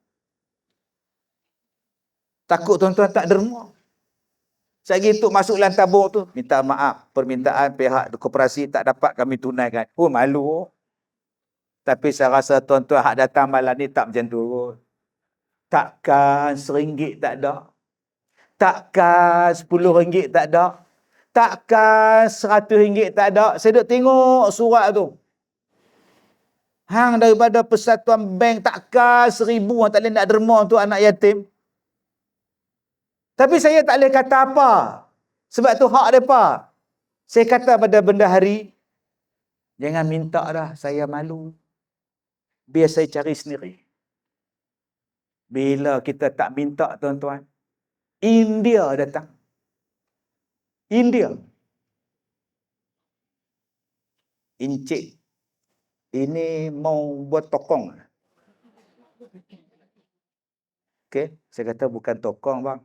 Takut tuan-tuan tak derma. Saya untuk masuk dalam tabung tu, minta maaf, permintaan pihak koperasi tak dapat kami tunaikan. Oh, malu. Tapi saya rasa tuan-tuan hak datang malam ni tak macam tu. Takkan RM1 tak ada. Takkan RM10 tak ada. Takkan RM100 tak ada. Saya duk tengok surat tu. Hang daripada Persatuan Bank takkan 1,000 orang tak boleh nak derma untuk anak yatim. Tapi saya tak boleh kata apa. Sebab tu hak mereka. Saya kata pada bendahari, jangan minta dah, saya malu. Biar saya cari sendiri. Bila kita tak minta tuan-tuan, India datang. India. Encik, ini mau buat tokong. Okey, saya kata bukan tokong bang.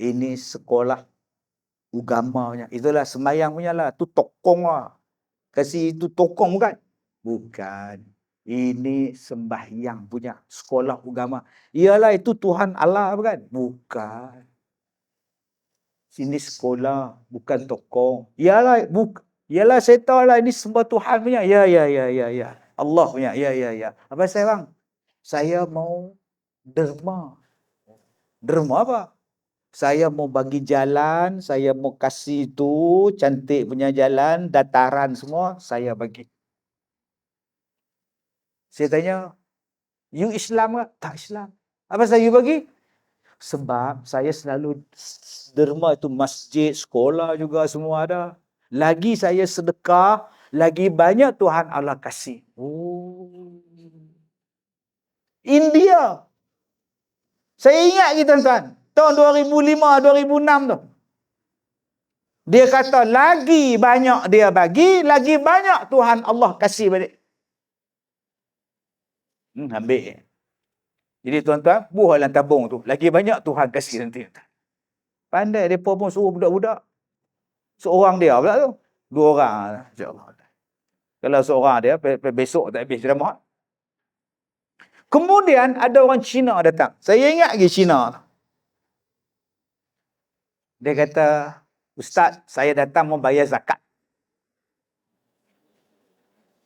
Ini sekolah agama punya. Itulah semayang punya lah. Tu tokong lah. Kasih itu tokong bukan? Bukan. Ini sembahyang punya sekolah agama. Iyalah itu Tuhan Allah bukan? Bukan. Sini sekolah, bukan tokong. Iyalah, iyalah saya tahu lah ini sembah Tuhan punya. Ya. Allah punya. Ya. Apa saya bang? Saya mau derma. Derma apa? Saya mau bagi jalan, saya mau kasih itu cantik punya jalan, dataran semua, saya bagi. Saya tanya, you Islam ke? Tak Islam. Apa saya bagi? Sebab saya selalu derma itu masjid, sekolah juga semua ada. Lagi saya sedekah, lagi banyak Tuhan Allah kasih. Oh. India. Saya ingat lagi tuan-tuan. Tahun 2005-2006 tu. Dia kata lagi banyak dia bagi, lagi banyak Tuhan Allah kasih balik. Ambil. Jadi tuan-tuan, buah dalam tabung tu. Lagi banyak Tuhan kasih nanti. Pandai mereka pun suruh budak-budak. Seorang dia pula tu. 2 orang. InsyaAllah. Kalau seorang dia, besok tak habis ceramah. Kemudian ada orang Cina datang. Saya ingat lagi Cina. Dia kata, Ustaz, saya datang membayar zakat.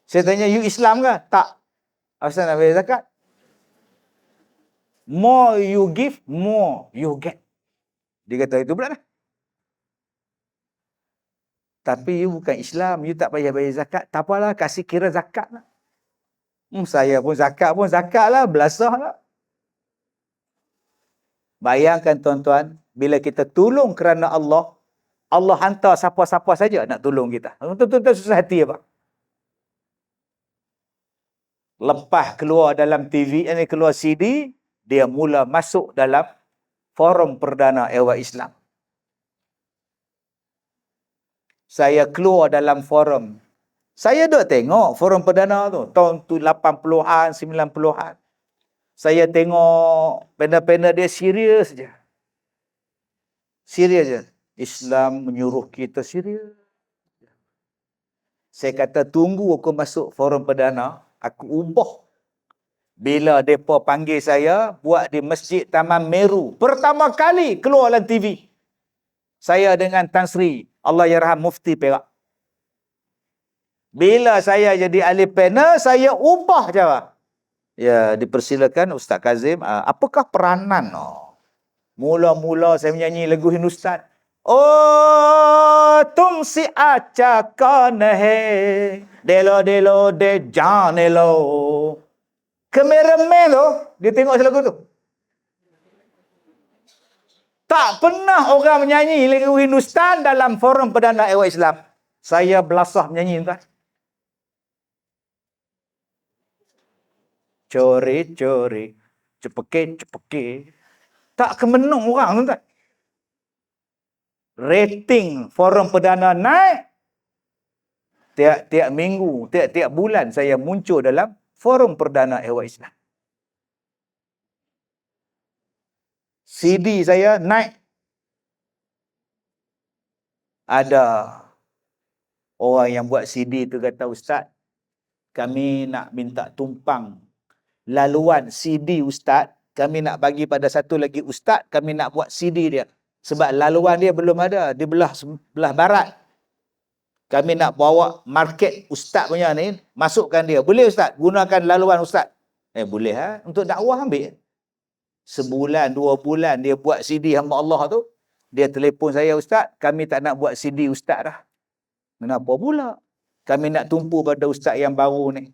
Saya tanya, you Islam ke? Tak. Ustaz nak bayar zakat? More you give, more you get. Dia kata itu pula lah. Tapi you bukan Islam, you tak payah bayar zakat. Tak apalah, kasih kira zakat lah. Saya pun zakat lah, belasah lah. Bayangkan tuan-tuan, bila kita tolong kerana Allah, Allah hantar siapa-siapa saja nak tolong kita. Tuan-tuan susah hati apa? Lepas keluar dalam TV, keluar CD, dia mula masuk dalam forum perdana ehwal Islam. Saya keluar dalam forum. Saya duk tengok forum perdana tu. Tahun 80-an, 90-an. Saya tengok panel-panel dia serius je. Serius je. Islam menyuruh kita serius. Saya kata tunggu aku masuk forum perdana. Aku ubah. Bila mereka panggil saya, buat di Masjid Taman Meru. Pertama kali keluar dalam TV. Saya dengan Tan Sri, Allah yarham Mufti Perak. Bila saya jadi ahli panel, saya ubah cara. Ya, dipersilakan Ustaz Kazim. Apakah peranan? Mula-mula saya menyanyi lagu Hindustan. Oh, tum si acha kaun hai, delo delo de jaane lo. Kameraman tu, dia tengok lagu tu. Tak pernah orang menyanyi lagu Hindustan dalam forum perdana ehwal Islam. Saya belasah menyanyi tuan. Cori-cori, cepeke-cepeke. Tak kemenung orang tuan. Rating forum perdana naik. Tiap-tiap minggu, tiap-tiap bulan saya muncul dalam forum perdana ehwal Islam. CD saya naik. Ada orang yang buat CD tu kata, Ustaz, kami nak minta tumpang laluan CD Ustaz. Kami nak bagi pada satu lagi Ustaz, kami nak buat CD dia. Sebab laluan dia belum ada di belah barat. Kami nak bawa market Ustaz punya ni, masukkan dia. Boleh Ustaz? Gunakan laluan Ustaz. Boleh ha? Untuk dakwah ambil. Sebulan, 2 bulan dia buat CD hamba Allah tu. Dia telefon saya, Ustaz, kami tak nak buat CD Ustaz dah. Kenapa pula? Kami nak tumpu pada Ustaz yang baru ni.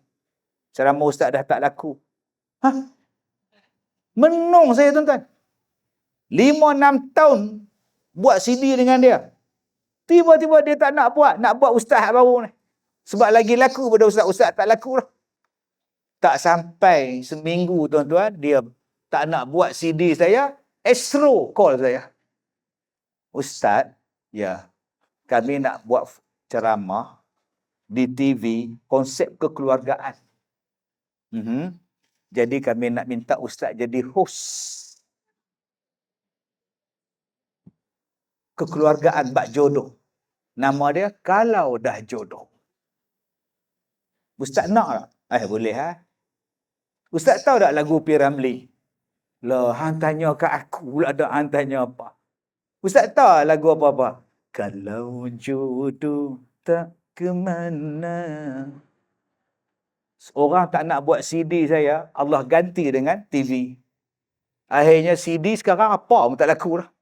Ceramah Ustaz dah tak laku. Menung saya tuan-tuan. 5-6 tahun buat CD dengan dia. Tiba-tiba dia tak nak buat Ustaz baru ni. Sebab lagi laku pada Ustaz tak laku lah. Tak sampai seminggu tuan-tuan, dia tak nak buat CD saya, Astro call saya. Ustaz, ya, kami nak buat ceramah di TV, konsep kekeluargaan. Jadi kami nak minta Ustaz jadi host. Kekeluargaan bak jodoh. Nama dia Kalau Dah Jodoh. Ustaz nak tak? Boleh ha? Ustaz tahu tak lagu P. Ramlee? Lah, hang tanya kat aku pula dah, hang tanya apa? Ustaz tahu lagu apa-apa? Kalau jodoh tak ke mana. Orang tak nak buat CD saya, Allah ganti dengan TV. Akhirnya CD sekarang apa pun tak laku dah.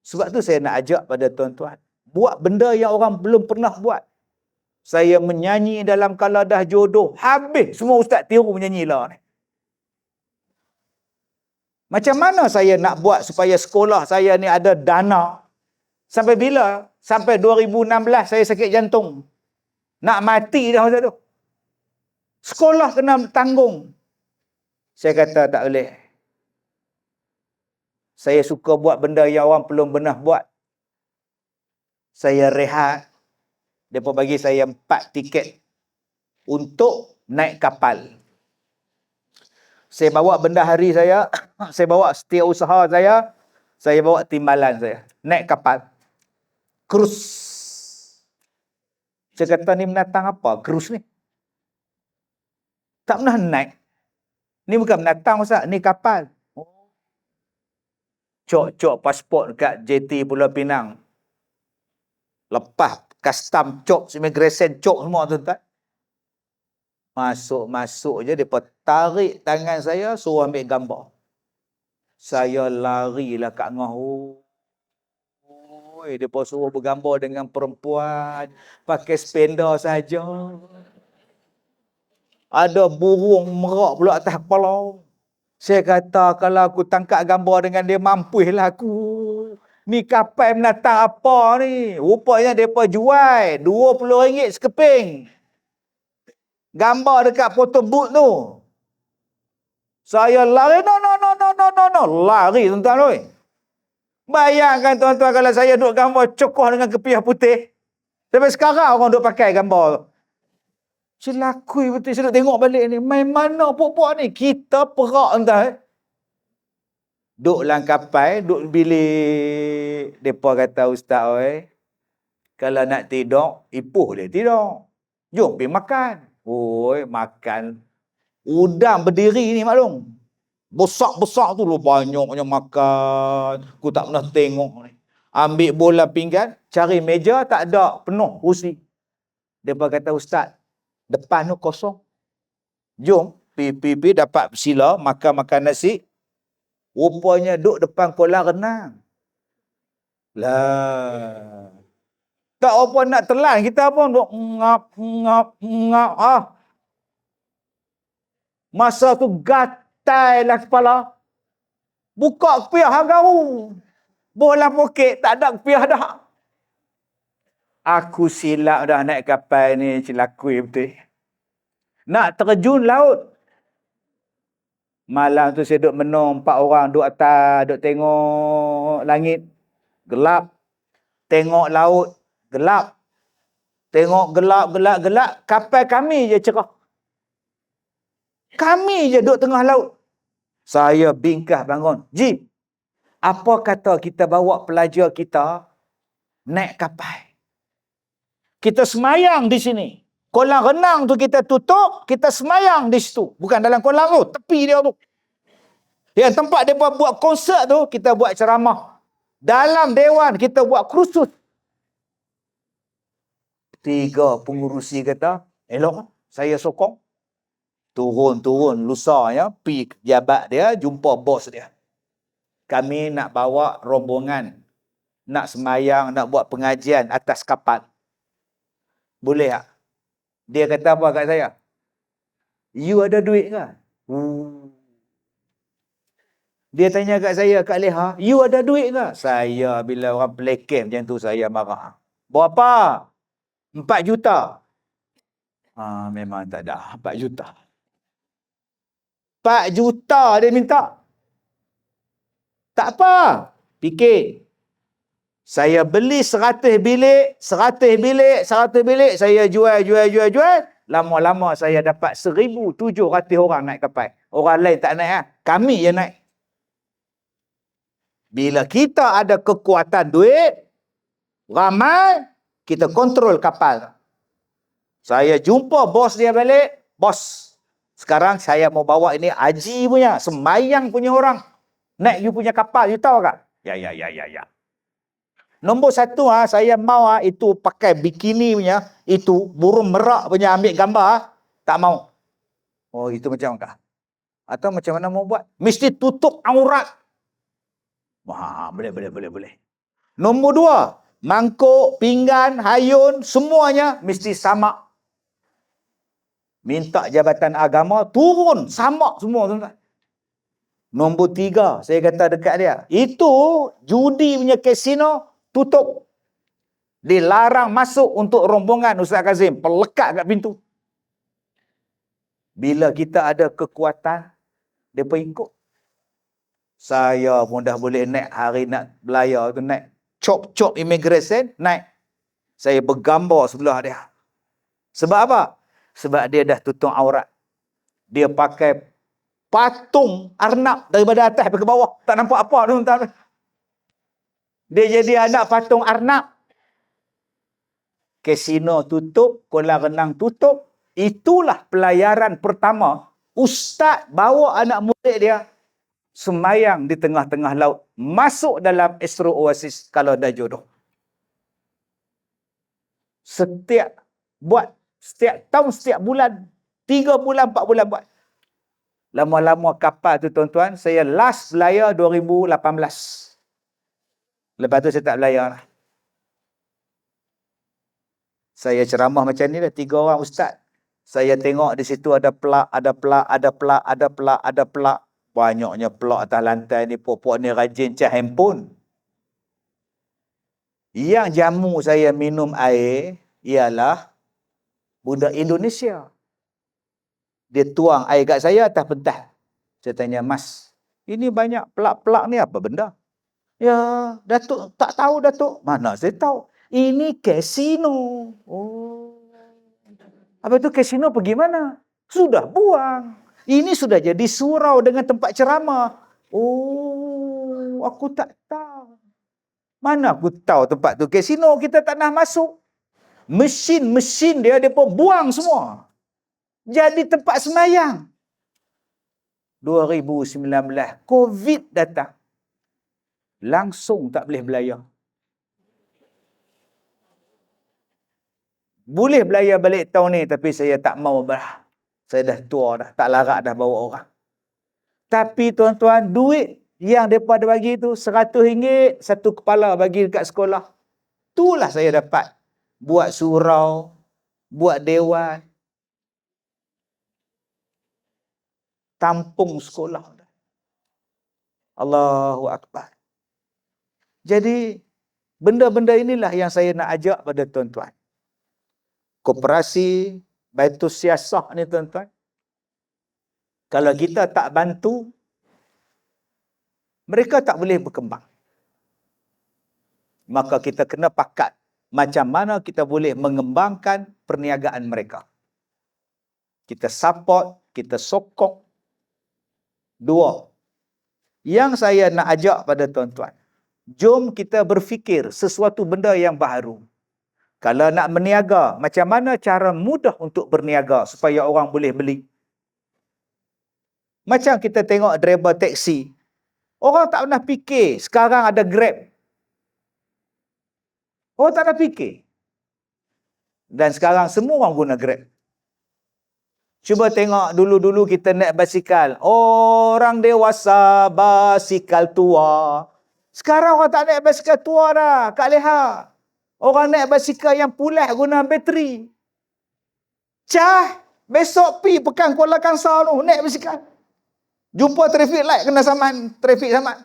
Sebab tu saya nak ajak pada tuan-tuan, buat benda yang orang belum pernah buat. Saya menyanyi dalam Kalau Dah Jodoh, habis semua ustaz tiru menyanyi lah ni. Macam mana saya nak buat supaya sekolah saya ni ada dana? Sampai bila? Sampai 2016 saya sakit jantung. Nak mati dah masa tu. Sekolah kena tanggung. Saya kata tak boleh. Saya suka buat benda yang orang belum pernah buat. Saya rehat. Mereka bagi saya 4 tiket untuk naik kapal. Saya bawa bendahari saya, saya bawa setiausaha saya bawa timbalan saya. Naik kapal. Krus. Saya kata ni binatang apa? Krus ni. Tak pernah naik. Ni bukan binatang Ustaz, ni kapal. Cok pasport dekat JT Pulau Pinang. Lepas custom cok, immigration cok semua tuan-tuan. Masuk je, mereka tarik tangan saya, suruh ambil gambar. Saya larilah kat ngah. Mereka suruh bergambar dengan perempuan, pakai spender saja. Ada burung merak pula atas kepala. Saya kata, kalau aku tangkap gambar dengan dia, mampulah aku. Ni kapal binatang apa ni? Rupanya mereka jual RM20 sekeping. Gambar dekat photo booth tu. Saya lari, no. Lari tuan-tuan. Bayangkan tuan-tuan kalau saya duduk gambar cokoh dengan kepiah putih. Sampai sekarang orang duduk pakai gambar. Saya lakui betul. Saya duduk tengok balik ni. Main mana puak-puak ni? Kita perak tuan-tuan. Duduk dalam kapal, duduk bilik. Mereka kata, Ustaz, kalau nak tidur, ipuh dia tidur. Jom pergi makan. Makan. Udang berdiri ni maklum. Besar-besar tu banyaknya makan. Aku tak pernah tengok ni. Ambil bola pinggan, cari meja tak ada, penuh kursi. Mereka kata, Ustaz, depan tu kosong. Jom, pergi dapat sila, makan nasi. Rupanya duduk depan kolam renang. Lah. Tak apa nak telan, kita pun duduk ngap. Masa tu gatailah kepala. Buka kepiah garu. Bola poket tak ada kepiah dah. Aku silap dah naik kapal ni, cilakui betul. Nak terjun laut. Malam tu saya duduk menung, 4 orang duduk atas, duduk tengok langit. Gelap. Tengok laut. Gelap. Tengok gelap. Kapal kami je cerah. Kami je duduk tengah laut. Saya bingkah bangun. Ji, apa kata kita bawa pelajar kita naik kapal? Kita semayang di sini. Kolam renang tu kita tutup, kita semayang di situ. Bukan dalam kolam tu, tepi dia tu. Yang tempat dia buat konsert tu, kita buat ceramah. Dalam dewan, kita buat kursus. 3 pengurusi kata, elok, saya sokong. Turun lusanya, pergi jabat dia, jumpa bos dia. Kami nak bawa rombongan, nak semayang, nak buat pengajian atas kapal. Boleh tak? Dia kata apa kat saya? You ada duit ke? Dia tanya kat saya, Kak Leha, you ada duit ke? Saya bila orang play macam tu, saya marah. Berapa? 4 juta. Memang tak ada. 4 juta. 4 juta dia minta. Tak apa. Fikir. Saya beli 100 bilik. Saya jual. Lama-lama saya dapat 1,700 orang naik kapal. Orang lain tak naik. Kami je naik. Bila kita ada kekuatan duit, ramai, kita kontrol kapal. Saya jumpa bos dia balik. Bos, sekarang saya mau bawa ini haji punya, semayang punya orang. Naik you punya kapal, you tahu tak? Ya. Nombor 1, saya mau itu pakai bikini punya, itu burung merak punya ambil gambar. Tak mau. Oh, itu macam apa? Atau macam mana mau buat? Mesti tutup aurat. Boleh. Nombor 2, mangkuk, pinggan, hayun, semuanya mesti sama. Minta Jabatan Agama turun, sama semua tuan-tuan. Nombor 3, saya kata dekat dia, itu judi punya kasino tutup. Dilarang masuk untuk rombongan Ustaz Kazim, pelekat kat pintu. Bila kita ada kekuatan, mereka ikut. Saya pun dah boleh naik hari nak belayar tu, naik cop immigration, naik. Saya bergambar sebelah dia. Sebab apa? Sebab dia dah tutup aurat. Dia pakai patung arnab daripada atas sampai ke bawah. Tak nampak apa tuan-tuan. Dia jadi anak patung arnab. Kasino tutup, kolam renang tutup. Itulah pelayaran pertama. Ustaz bawa anak murid dia semayang di tengah-tengah laut. Masuk dalam Astro Oasis kalau dah jodoh. Setiap tahun, setiap bulan. 3 bulan, 4 bulan buat. Lama-lama kapal tu tuan-tuan, saya last belayar 2018. Lepas tu saya tak belayar lah. Saya ceramah macam ni lah, 3 orang ustaz. Saya tengok di situ ada pelak, ada pelak, ada pelak, ada pelak, ada pelak. Banyaknya pelak atas lantai ni, pokok ni rajin cah handphone. Yang jamu saya minum air ialah budak Indonesia. Dia tuang air kat saya atas pentas. Saya tanya, Mas, ini banyak pelak-pelak ni apa benda? Ya, Datuk tak tahu Datuk. Mana saya tahu. Ini kasino. Oh. Apa itu kasino pergi mana? Sudah buang. Ini sudah jadi surau dengan tempat ceramah. Oh, aku tak tahu. Mana aku tahu tempat tu kasino, kita tak nak masuk. Mesin-mesin dia pun buang semua. Jadi tempat semayang. 2019, COVID datang. Langsung tak boleh belayar. Boleh belayar balik tahun ni, tapi saya tak mau berah. Saya dah tua dah, tak larat dah bawa orang. Tapi tuan-tuan, duit yang mereka ada bagi tu, RM100 satu kepala bagi dekat sekolah. Itulah saya dapat. Buat surau, buat dewan, tampung sekolah. Allahu Akbar. Jadi, benda-benda inilah yang saya nak ajak pada tuan-tuan. Koperasi Baitul Siasah ni tuan-tuan, kalau kita tak bantu, mereka tak boleh berkembang. Maka kita kena pakat macam mana kita boleh mengembangkan perniagaan mereka. Kita support, kita sokong. 2. Yang saya nak ajak pada tuan-tuan, jom kita berfikir sesuatu benda yang baharu. Kalau nak berniaga, macam mana cara mudah untuk berniaga supaya orang boleh beli? Macam kita tengok driver taksi. Orang tak pernah fikir sekarang ada Grab. Orang tak pernah fikir. Dan sekarang semua orang guna Grab. Cuba tengok dulu-dulu kita naik basikal. Orang dewasa basikal tua. Sekarang orang tak naik basikal tua dah. Kak Leha. Orang naik basikal yang pulat guna bateri. Cah, besok pi Pekan Kuala Kangsar tu, naik basikal. Jumpa traffic light kena saman, traffic saman.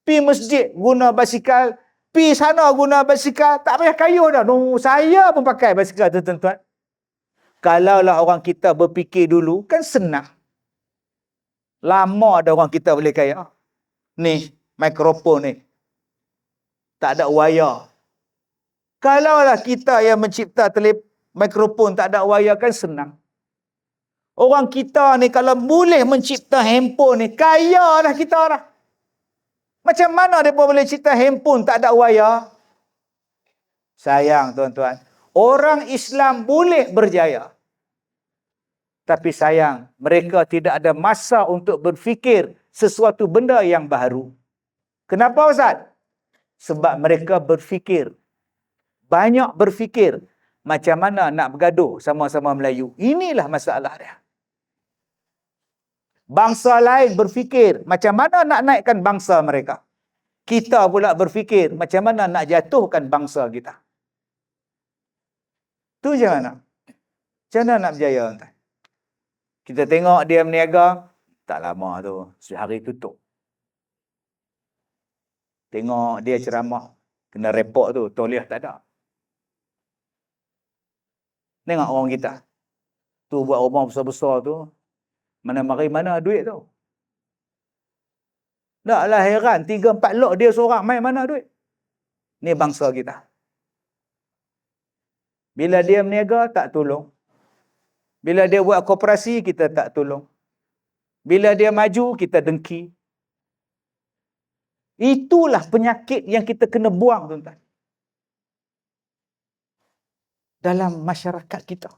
Pi masjid guna basikal. Pi sana guna basikal. Tak payah kayuh dah. No, saya pun pakai basikal tu tuan-tuan. Kalaulah orang kita berfikir dulu, kan senang. Lama ada orang kita boleh kaya. Ni, mikrofon ni. Tak ada wayar. Kalaulah kita yang mencipta mikrofon tak ada wayar, kan senang. Orang kita ni kalau boleh mencipta handphone ni, kaya dah kita dah. Macam mana mereka boleh cipta handphone tak ada wayar? Sayang tuan-tuan. Orang Islam boleh berjaya. Tapi sayang, mereka tidak ada masa untuk berfikir sesuatu benda yang baru. Kenapa Ustaz? Sebab mereka berfikir. Banyak berfikir. Macam mana nak bergaduh sama-sama Melayu. Inilah masalah dia. Bangsa lain berfikir macam mana nak naikkan bangsa mereka. Kita pula berfikir macam mana nak jatuhkan bangsa kita. Tu je mana. Macam mana nak berjaya? Kita tengok dia berniaga, tak lama tu, sehari tutup. Tengok dia ceramah, kena report tu, tauliah tak ada. Tengok orang kita. Tu buat rumah besar-besar tu, mana duit tu. Taklah heran, 3-4 lot dia seorang, main mana duit? Ni bangsa kita. Bila dia berniaga, tak tolong. Bila dia buat koperasi, kita tak tolong. Bila dia maju, kita dengki. Itulah penyakit yang kita kena buang, tuan-tuan, dalam masyarakat kita.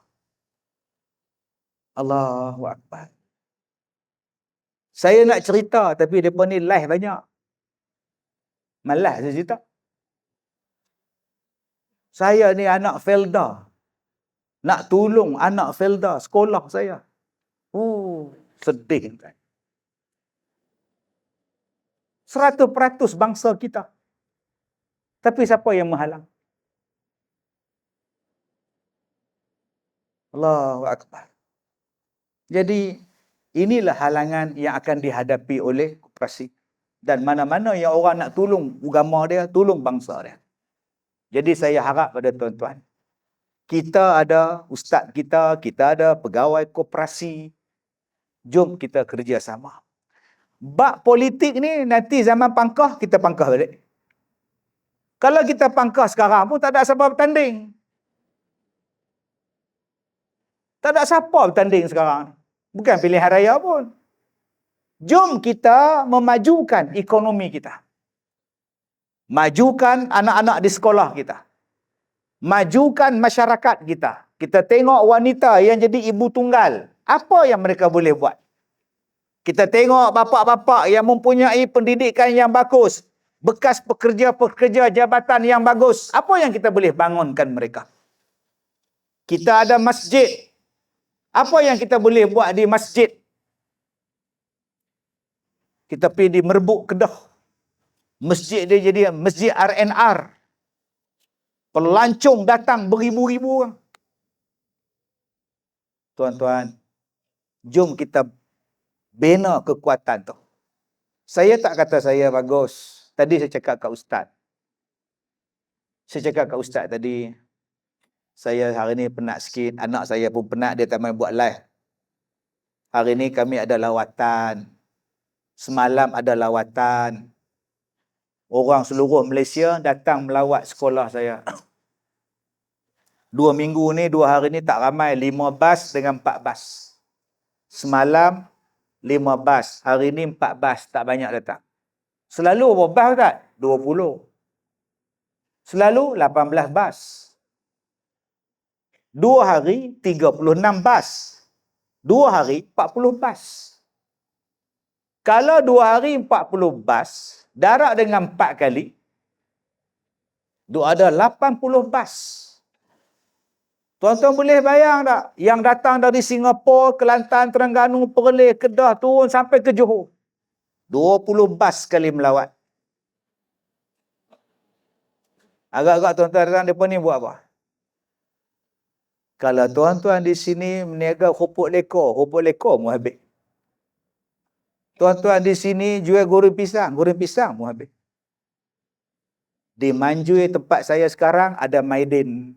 Allahu Akbar. Saya nak cerita, tapi mereka ni live banyak. Malas saya cerita. Saya ni anak Felda. Nak tolong anak Felda sekolah saya. Sedih, tuan. 100% bangsa kita. Tapi siapa yang menghalang? Allahu Akbar. Jadi, inilah halangan yang akan dihadapi oleh koperasi. Dan mana-mana yang orang nak tolong agama dia, tolong bangsa dia. Jadi saya harap pada tuan-tuan, kita ada ustaz kita ada pegawai koperasi. Jom kita kerjasama. Bab politik ni nanti zaman pangkah, kita pangkah balik. Kalau kita pangkah sekarang pun tak ada siapa bertanding. Tak ada siapa bertanding sekarang. Bukan pilihan raya pun. Jom kita memajukan ekonomi kita. Majukan anak-anak di sekolah kita. Majukan masyarakat kita. Kita tengok wanita yang jadi ibu tunggal. Apa yang mereka boleh buat? Kita tengok bapa-bapa yang mempunyai pendidikan yang bagus. Bekas pekerja-pekerja jabatan yang bagus. Apa yang kita boleh bangunkan mereka? Kita ada masjid. Apa yang kita boleh buat di masjid? Kita pergi di Merbuk, Kedah. Masjid dia jadi masjid RNR. Pelancong datang beribu-ribu orang. Tuan-tuan, jom kita bina kekuatan tu. Saya tak kata saya bagus. Tadi saya cakap kat ustaz. Tadi, saya hari ni penat sikit. Anak saya pun penat, dia tak main buat live. Hari ni kami ada lawatan. Semalam ada lawatan. Orang seluruh Malaysia datang melawat sekolah saya. 2 minggu ni, 2 hari ni tak ramai. 5 bas dengan 4 bas. Semalam 5 bas. Hari ni 4 bas. Tak banyak datang. Selalu berapa bas tak? 20. Selalu 18 bas. 2 hari 36 bas. 2 hari 40 bas. Kalau 2 hari 40 bas, darab dengan 4 kali, ada 80 bas. Tuan-tuan boleh bayang tak? Yang datang dari Singapura, Kelantan, Terengganu, Perlis, Kedah, turun sampai ke Johor. 20 bas sekali melawat. Agak-agak tuan-tuan datang, mereka ni buat apa? Kalau tuan-tuan di sini meniaga hupuk lekor mu habis. Tuan-tuan di sini jual goreng pisang mu habis. Di Manjui tempat saya sekarang ada Maidin.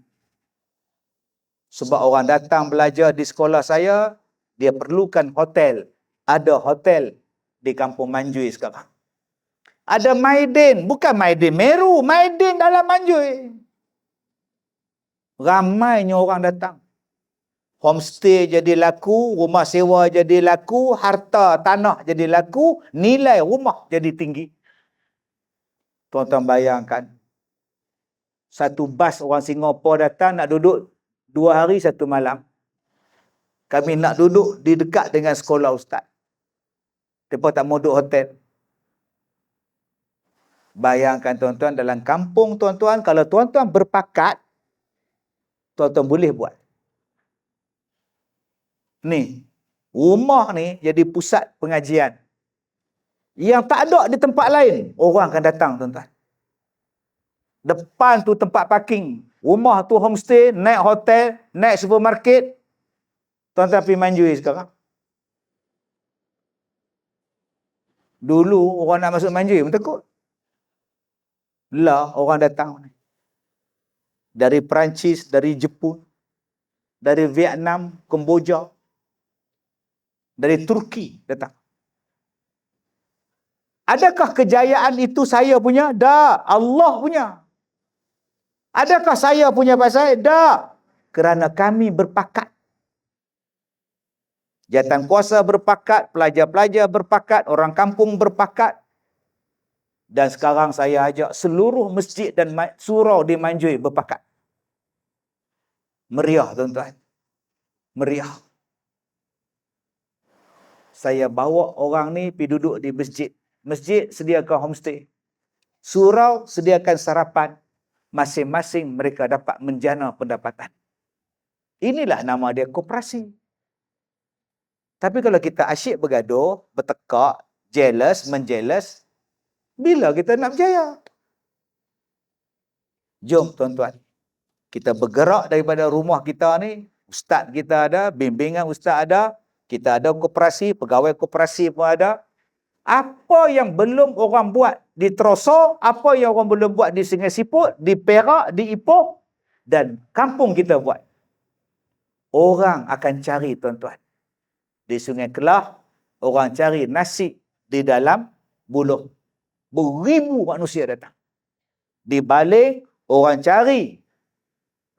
Sebab orang datang belajar di sekolah saya, dia perlukan hotel. Ada hotel di kampung Manjui sekarang. Ada Maidin, bukan Maidin Meru, Maidin dalam Manjui. Ramainya orang datang. Homestay jadi laku, rumah sewa jadi laku, harta tanah jadi laku, nilai rumah jadi tinggi. Tuan-tuan bayangkan, satu bas orang Singapura datang nak duduk 2 hari 1 malam. Kami nak duduk di dekat dengan sekolah ustaz. Mereka tak mau duduk hotel. Bayangkan tuan-tuan, dalam kampung tuan-tuan, kalau tuan-tuan berpakat, tuan-tuan boleh buat. Ni, rumah ni jadi pusat pengajian. Yang tak ada di tempat lain, orang akan datang tuan-tuan. Depan tu tempat parking. Rumah tu homestay, naik hotel, naik supermarket. Tuan-tuan pergi Manjui sekarang. Dulu orang nak masuk Manjui pun takut. Lah orang datang ni. Dari Perancis, dari Jepun, dari Vietnam, Kemboja, dari Turki datang. Adakah kejayaan itu saya punya? Tak. Allah punya. Adakah saya punya pasal? Tak. Kerana kami berpakat. Jawatan kuasa berpakat, pelajar-pelajar berpakat, orang kampung berpakat. Dan sekarang saya ajak seluruh masjid dan surau di Manjui berpakat. Meriah, tuan-tuan. Meriah. Saya bawa orang ni pergi duduk di masjid. Masjid sediakan homestay. Surau sediakan sarapan. Masing-masing mereka dapat menjana pendapatan. Inilah nama dia koperasi. Tapi kalau kita asyik bergaduh, bertekak, jealous, menjealous, bila kita nak berjaya? Jom tuan-tuan, kita bergerak daripada rumah kita ni. Ustaz kita ada, bimbingan ustaz ada, kita ada koperasi, pegawai koperasi pun ada. Apa yang belum orang buat di Teroso, apa yang orang belum buat di Sungai Siput, di Perak, di Ipoh, dan kampung kita buat. Orang akan cari, tuan-tuan. Di Sungai Kelah, orang cari nasi di dalam buluh. Beribu manusia datang. Di Baling, orang cari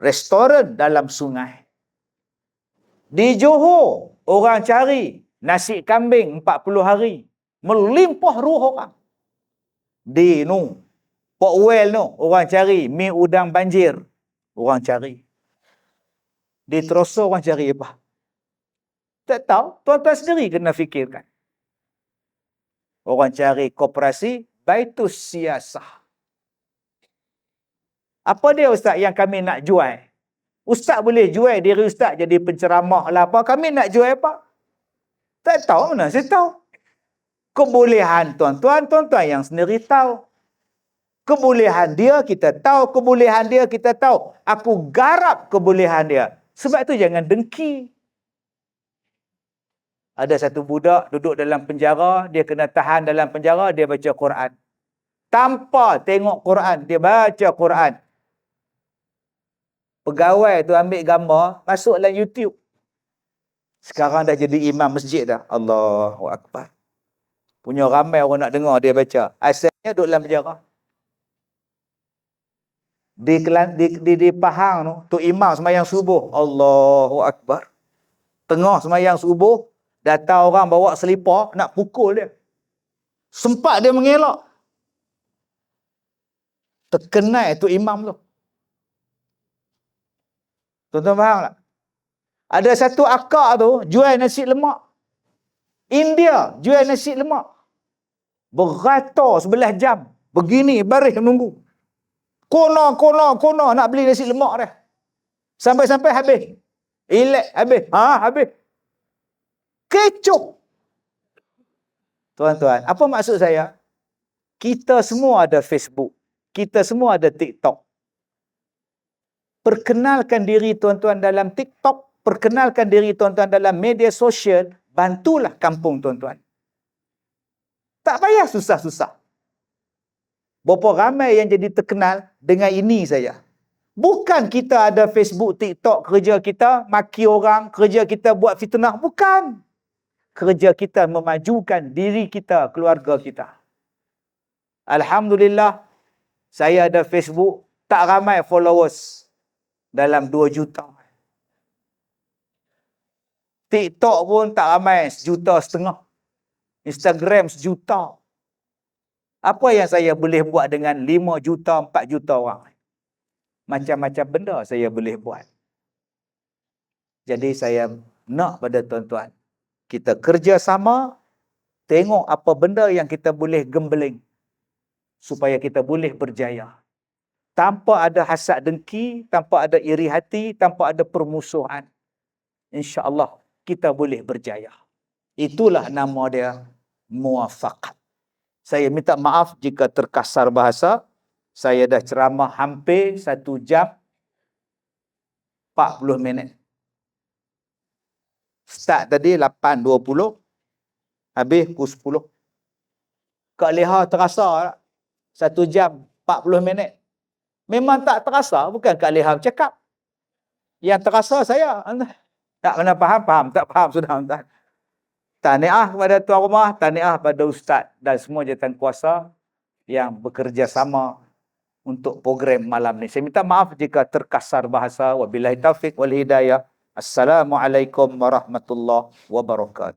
restoran dalam sungai. Di Johor, orang cari nasi kambing 40 hari. Melimpah ruh orang. Di Port Well orang cari mi udang banjir. Orang cari. Di Teroso orang cari apa? Tak tahu. Tuan-tuan sendiri kena fikirkan. Orang cari koperasi Baitus Siasah. Apa dia ustaz yang kami nak jual? Ustaz boleh jual diri ustaz jadi penceramah lah apa. Kami nak jual apa? Tak tahu mana saya tahu. Kebolehan tuan-tuan yang sendiri tahu. Kebolehan dia kita tahu, kebolehan dia kita tahu. Aku garap kebolehan dia. Sebab tu jangan dengki. Ada satu budak duduk dalam penjara, dia kena tahan dalam penjara, dia baca Quran. Tanpa tengok Quran, dia baca Quran. Pegawai tu ambil gambar, masuk dalam YouTube. Sekarang dah jadi imam masjid dah. Allahu Akbar. Punya ramai orang nak dengar dia baca. Asalnya duduk dalam penjara. Di Pahang tu imam sembahyang subuh. Allahu Akbar. Tengah sembahyang subuh, datang orang bawa selipar nak pukul dia. Sempat dia mengelak. Terkenal tu imam tu. Tuan-tuan faham tak? Ada satu akak tu jual nasi lemak. India jual nasi lemak. Beratur 11 jam. Begini baris menunggu. Kono nak beli nasi lemak dia. Sampai-sampai habis. Elek habis. Habis. Kecoh. Tuan-tuan, apa maksud saya? Kita semua ada Facebook. Kita semua ada TikTok. Perkenalkan diri tuan-tuan dalam TikTok. Perkenalkan diri tuan-tuan dalam media sosial. Bantulah kampung tuan-tuan. Tak payah susah-susah. Berapa ramai yang jadi terkenal dengan ini saja. Bukan kita ada Facebook, TikTok, kerja kita maki orang, kerja kita buat fitnah. Bukan. Kerja kita memajukan diri kita, keluarga kita. Alhamdulillah, saya ada Facebook, tak ramai followers. Dalam 2 juta. TikTok pun tak ramai, 1,5 juta. Instagram 1 juta. Apa yang saya boleh buat dengan 5 juta, 4 juta orang? Macam-macam benda saya boleh buat. Jadi saya nak pada tuan-tuan, kita kerja sama, tengok apa benda yang kita boleh gembeling supaya kita boleh berjaya. Tanpa ada hasad dengki, tanpa ada iri hati, tanpa ada permusuhan. InsyaAllah kita boleh berjaya. Itulah nama dia muwafaqat. Saya minta maaf jika terkasar bahasa. Saya dah ceramah hampir 1 jam 40 minit. Start tadi 8.20, habis pukul 10. Kak Leha terasa 1 jam 40 minit. Memang tak terasa, bukan Kak Leha bercakap. Yang terasa saya. Tak pernah faham, tak faham sudah. Tahniah kepada tuan rumah, tahniah kepada ustaz dan semua jawatan kuasa yang bekerja sama untuk program malam ni. Saya minta maaf jika terkasar bahasa. Wabillahi taufiq wal hidayah. Assalamualaikum warahmatullahi wabarakatuh.